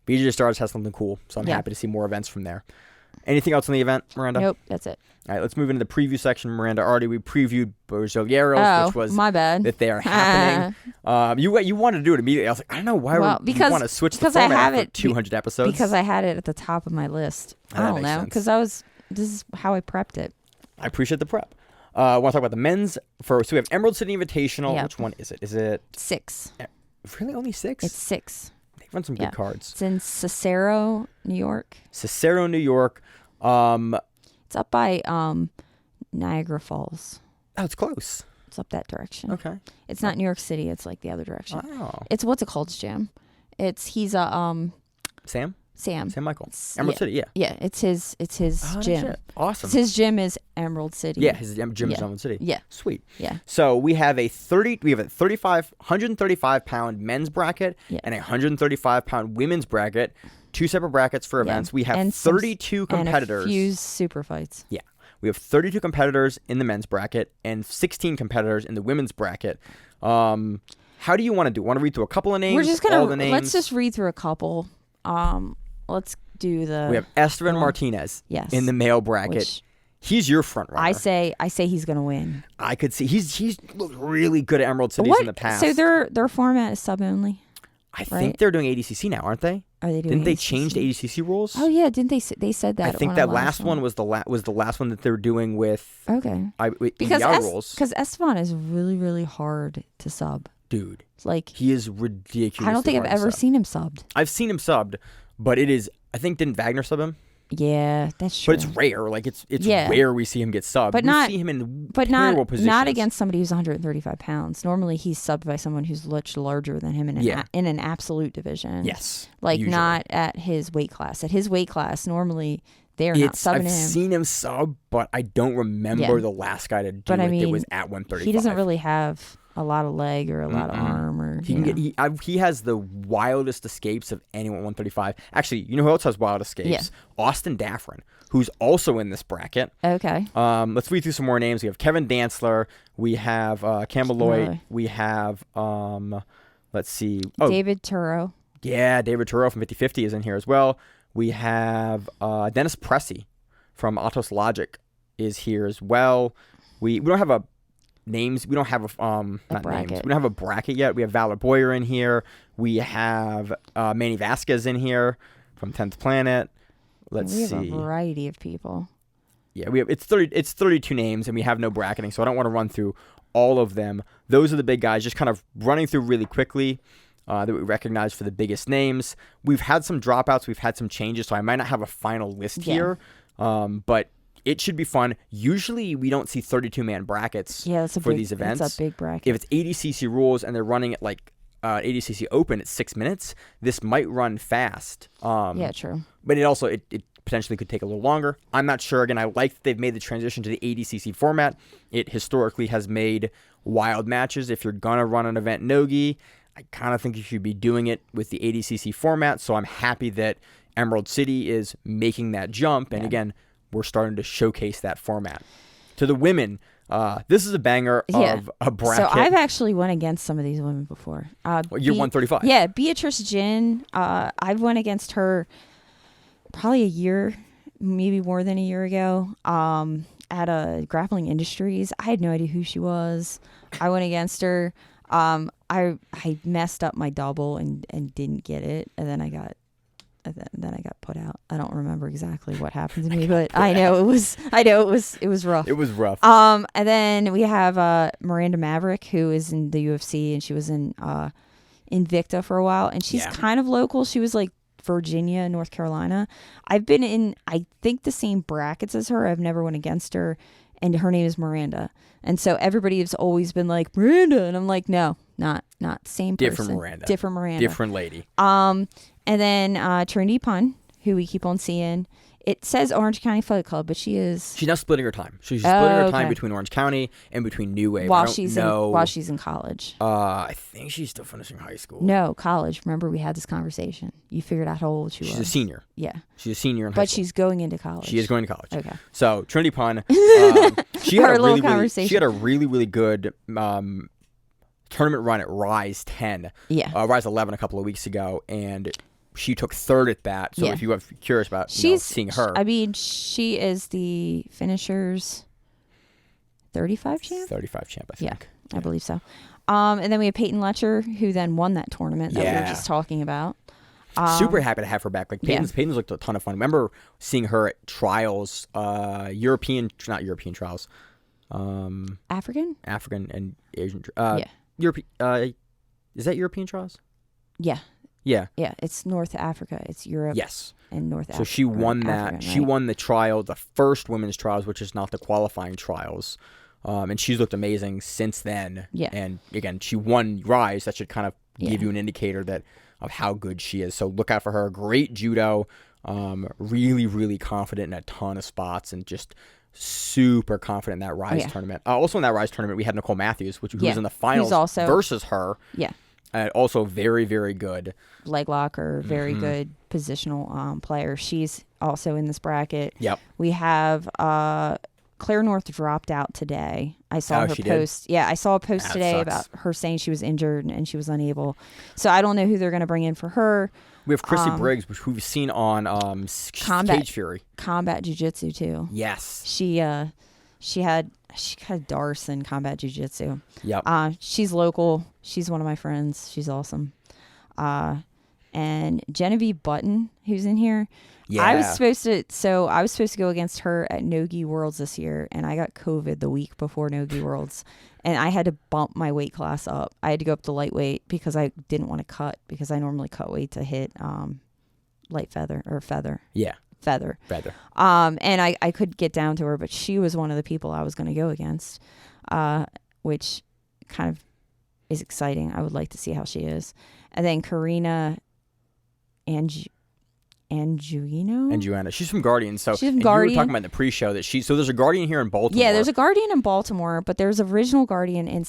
BJJ Stars has something cool, so I'm happy to see more events from there. Anything else on the event, Miranda? Nope, that's it. All right, let's move into the preview section. Miranda, already we previewed Brasileiros, which was my bad. that they are happening. You wanted to do it immediately. I was like, I don't know why we want to switch the format for 200 episodes. Because I had it at the top of my list. I don't know, because this is how I prepped it. I appreciate the prep. I want to talk about the men's first. So we have Emerald City Invitational. Yep. Which one is it? Is it 6? Really only 6? It's 6. They've run some good cards. It's in Cicero, New York. Cicero, New York. It's up by Niagara Falls. Oh, it's close. It's up that direction. Okay. It's not New York City. It's like the other direction. Oh. It's what's it called, Jim? He's a Sam Michael. Emerald City, yeah. Yeah, it's his gym. Shit. Awesome. His gym is Emerald City. Yeah, his gym is Emerald City. Yeah. Sweet. Yeah. So we have a 135-pound men's bracket and a 135-pound women's bracket. 2 separate brackets for events. We have 32 competitors. And a few super fights. Yeah. We have 32 competitors in the men's bracket and 16 competitors in the women's bracket. How do you want to do? Want to read through a couple of names? We're just gonna Let's let's just read through a couple. Let's do the. We have Esteban Martinez in the male bracket. He's your front runner. I say he's gonna win. I could see he's looked really good at Emerald Cities in the past. So their format is sub only. I think they're doing ADCC now, aren't they? Are they doing? Didn't they change the ADCC rules? Oh yeah, didn't they? They said that. I think that last one was the last one that they're doing with. Okay. Because rules. Because Esteban is really really hard to sub. Dude, like he is ridiculous. I don't think I've ever seen him subbed. I've seen him subbed, but it is. I think didn't Wagner sub him? Yeah, that's true. But it's rare. Like it's rare we see him get subbed. But we see him in terrible positions. Not against somebody who's 135 pounds. Normally he's subbed by someone who's much larger than him in an absolute division. Yes. Like usually. not at his weight class. At his weight class, normally they're not subbing him. I've seen him sub, but I don't remember the last guy to do it that was at 135. He doesn't really have a lot of leg or a lot of arm or he has the wildest escapes of anyone at 135. Actually, you know who else has wild escapes? Yeah. Austin Daffrin, who's also in this bracket. Okay. Let's read through some more names. We have Kevin Dantzler. We have Campbell Lloyd. We have let's see. Oh, David Turo. Yeah, David Turo from 50/50 is in here as well. We have Dennis Pressey from Autos Logic is here as well. We don't have names. We don't have not bracket. names. We don't have a bracket yet. We have Valor Boyer in here. We have Manny Vasquez in here from 10th Planet. Let's see. We have a variety of people. Yeah, we have it's 32 names, and we have no bracketing, so I don't want to run through all of them. Those are the big guys. Just kind of running through really quickly that we recognize for the biggest names. We've had some dropouts. We've had some changes, so I might not have a final list here, but it should be fun. Usually, we don't see 32-man brackets for these events. That's a big bracket. If it's ADCC rules and they're running at like ADCC Open at 6 minutes. This might run fast. Yeah, true. But it potentially could take a little longer. I'm not sure. Again, I like that they've made the transition to the ADCC format. It historically has made wild matches. If you're going to run an event Nogi, I kind of think you should be doing it with the ADCC format. So I'm happy that Emerald City is making that jump. And again, we're starting to showcase that format. To the women, this is a banger of a bracket. So I've actually went against some of these women before. You're 135. Yeah, Beatrice Jin. I've went against her probably a year, maybe more than a year ago, at a Grappling Industries. I had no idea who she was. I went against her. I messed up my double and didn't get it, and then I got put out. I don't remember exactly what happened to me, but I know it was rough. It was rough. And then we have Miranda Maverick, who is in the UFC, and she was in Invicta for a while, and she's kind of local. She was like Virginia, North Carolina. I've been in, I think, the same brackets as her. I've never went against her, and her name is Miranda. And so everybody has always been like, Miranda, and I'm like, no, not same person. Different Miranda. Different lady. And then Trinity Pun, who we keep on seeing. It says Orange County Fight Club, but she's now splitting her time. She's splitting her time between Orange County and between New Wave. While she's in college. I think she's still finishing high school. No, college. Remember, we had this conversation. You figured out how old she was. She's a senior. Yeah. She's a senior in high school. But she's going into college. She is going to college. Okay. So Trinity Pun, she had a really good tournament run at Rise 10. Yeah. Rise 11 a couple of weeks ago, and she took third at that. So if you are curious about seeing her. I mean, she is the finishers 35 champ? 35 champ, I think. Yeah, I believe so. And then we have Peyton Letcher, who then won that tournament that we were just talking about. Super happy to have her back. Like Peyton's looked a ton of fun. Remember seeing her at trials, not European trials. African and Asian. Is that European trials? Yeah. Yeah. Yeah, it's North Africa. It's Europe. Yes. And North Africa. So she won that. African, She won the trial, the first women's trials, which is not the qualifying trials. And she's looked amazing since then. Yeah. And again, she won Rise. That should kind of give you an indicator of how good she is. So look out for her. Great judo. Really, really confident in a ton of spots, and just super confident in that Rise tournament. Also in that Rise tournament, we had Nicole Matthews, who was in the finals versus her. Yeah. Also very, very good. Leg locker, very good positional player. She's also in this bracket. Yep. We have Claire North dropped out today. I saw her post. Did? Yeah, I saw a post today sucks. about her saying she was injured and she was unable. So I don't know who they're going to bring in for her. We have Chrissy Briggs, who we've seen on Cage Fury. Combat Jiu-Jitsu too. Yes. She had Darce in Combat Jiu-Jitsu. Yep. She's local. She's one of my friends. She's awesome. And Genevieve Button, who's in here. Yeah. I was supposed to go against her at Nogi Worlds this year, and I got COVID the week before Nogi Worlds, and I had to bump my weight class up. I had to go up to lightweight because I didn't want to cut, because I normally cut weight to hit light feather or feather. Yeah. Feather. And I could get down to her, but she was one of the people I was going to go against, which kind of is exciting. I would like to see how she is. And then Karina Anguino. She's from Guardian. So she's from You Guardian. were talking about in the pre-show that so there's a Guardian here in Baltimore. Yeah, there's a Guardian in Baltimore, but there's a original Guardian in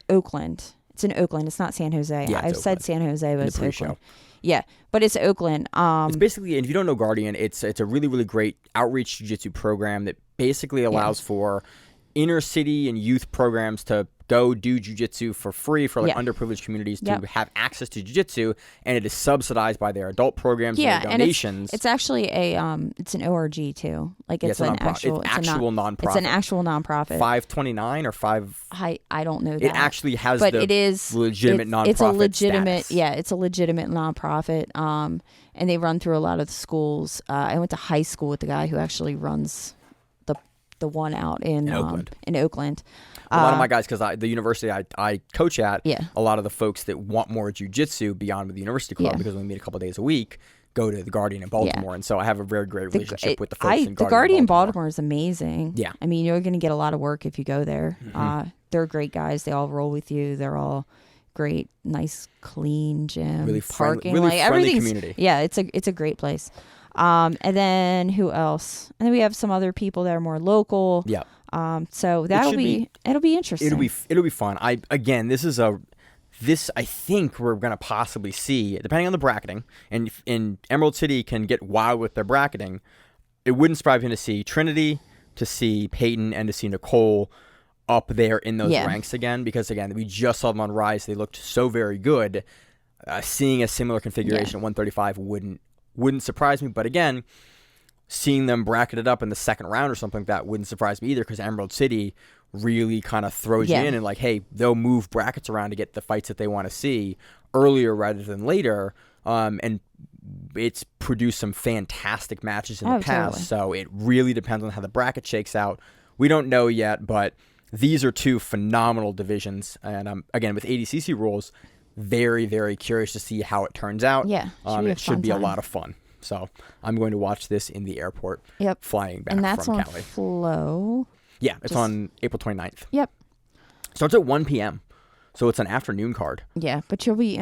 Oakland. It's in Oakland. It's not San Jose. Yeah, I've said San Jose, but in it's the pre-show. Oakland. Yeah, but it's Oakland. It's basically, and if you don't know Guardian, it's a really, really great outreach jiu-jitsu program that basically allows for inner city and youth programs to go do jiu-jitsu for free for underprivileged communities to have access to jiu-jitsu, and it is subsidized by their adult programs and their donations. And it's actually it's an ORG too. Like it's an actual nonprofit. It's an actual nonprofit. 529 or 5. I don't know that. It actually has it is legitimate nonprofit. It's a legitimate status. It's a legitimate nonprofit. And they run through a lot of the schools. I went to high school with the guy who actually runs the one out in Oakland. A lot of my guys, because the university I coach at, a lot of the folks that want more jiu-jitsu beyond the university club, because we meet a couple days a week, go to the Guardian in Baltimore. And so I have a very great relationship with the folks in Guardian. The Guardian in Baltimore is amazing. Yeah. I mean, you're going to get a lot of work if you go there. They're great guys. They all roll with you. They're all great, nice, clean gym. Really parking, really like friendly everything's community. Yeah, it's a great place. And then who else? And then we have some other people that are more local. Yeah. So it'll be interesting. It'll be fun. This I think we're gonna possibly see, depending on the bracketing, and in Emerald City can get wild with their bracketing. It wouldn't surprise me to see Trinity, to see Peyton, and to see Nicole up there in those ranks again, because again, we just saw them on Rise. They looked so very good. Seeing a similar configuration at 135 wouldn't surprise me. But again, seeing them bracketed up in the second round or something like that wouldn't surprise me either, because Emerald City really kind of throws you in and like, hey, they'll move brackets around to get the fights that they want to see earlier rather than later. And it's produced some fantastic matches in the past. Totally. So it really depends on how the bracket shakes out. We don't know yet, but these are two phenomenal divisions. And again, with ADCC rules, very, very curious to see how it turns out. Yeah. It should be a lot of fun. So I'm going to watch this in the airport. Yep. Flying back and that's from on Cali. Flow. Yeah, it's on April 29th. Yep. Starts at 1 p.m. So it's an afternoon card. Yeah, but you'll be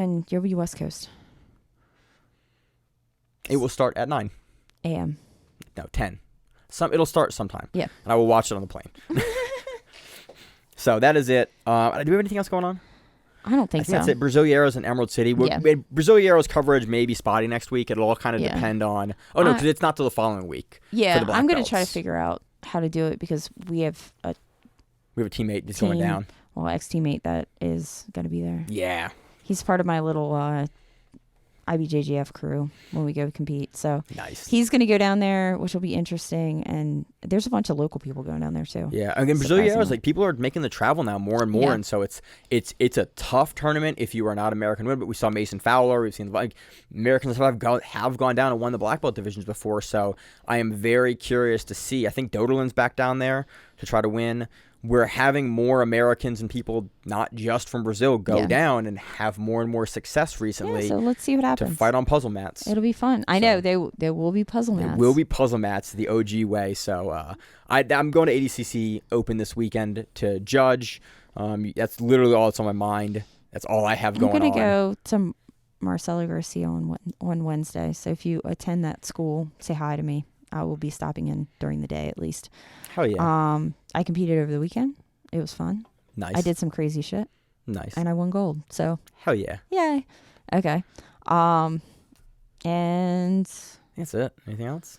West Coast. It will start at 9 a.m. No, 10. It'll start sometime. Yeah. And I will watch it on the plane. So that is it. Do we have anything else going on? I don't think so. That's it. Brazilieros and Emerald City. Brazilieros coverage may be spotty next week. It'll all kind of depend on... Oh, no, because it's not till the following week. Yeah, for the black I'm going to belts. try to figure out how to do it, because we have a teammate that's going down. Well, ex-teammate that is going to be there. Yeah. He's part of my little IBJJF crew when we go compete. So nice. He's going to go down there, which will be interesting. And there's a bunch of local people going down there too. Yeah, and Brazilieros, like, people are making the travel now more and more, Yeah. and so it's a tough tournament if you are not American women. But we saw Mason Fowler. We've seen like Americans have gone down and won the black belt divisions before. So I am very curious to see. I think Doderlin's back down there to try to win. We're having more Americans and people not just from Brazil go down and have more and more success recently. Yeah, so let's see what happens. To fight on puzzle mats. It'll be fun. I know there will be puzzle mats. There will be puzzle mats the OG way. So I'm going to ADCC Open this weekend to judge. That's literally all that's on my mind. That's all I have going on. I'm going to go to Marcelo Garcia on Wednesday. So if you attend that school, say hi to me. I will be stopping in during the day at least. Hell yeah. I competed over the weekend. It was fun. Nice. I did some crazy shit. Nice. And I won gold. So hell yeah. Yay. Okay. And that's it. Anything else?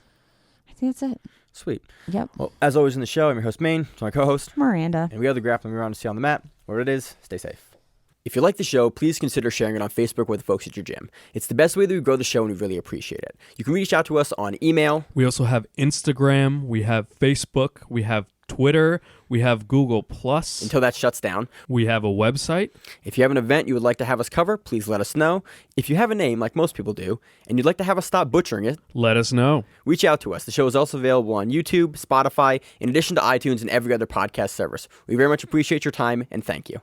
I think that's it. Sweet. Yep. Well, as always in the show, I'm your host Maine. It's my co-host Miranda. And we are the Grappling around to see on the mat. Whatever it is, stay safe. If you like the show, please consider sharing it on Facebook with the folks at your gym. It's the best way that we grow the show, and we really appreciate it. You can reach out to us on email. We also have Instagram. We have Facebook. We have Twitter. We have Google+. Until that shuts down. We have a website. If you have an event you would like to have us cover, please let us know. If you have a name, like most people do, and you'd like to have us stop butchering it, let us know. Reach out to us. The show is also available on YouTube, Spotify, in addition to iTunes and every other podcast service. We very much appreciate your time, and thank you.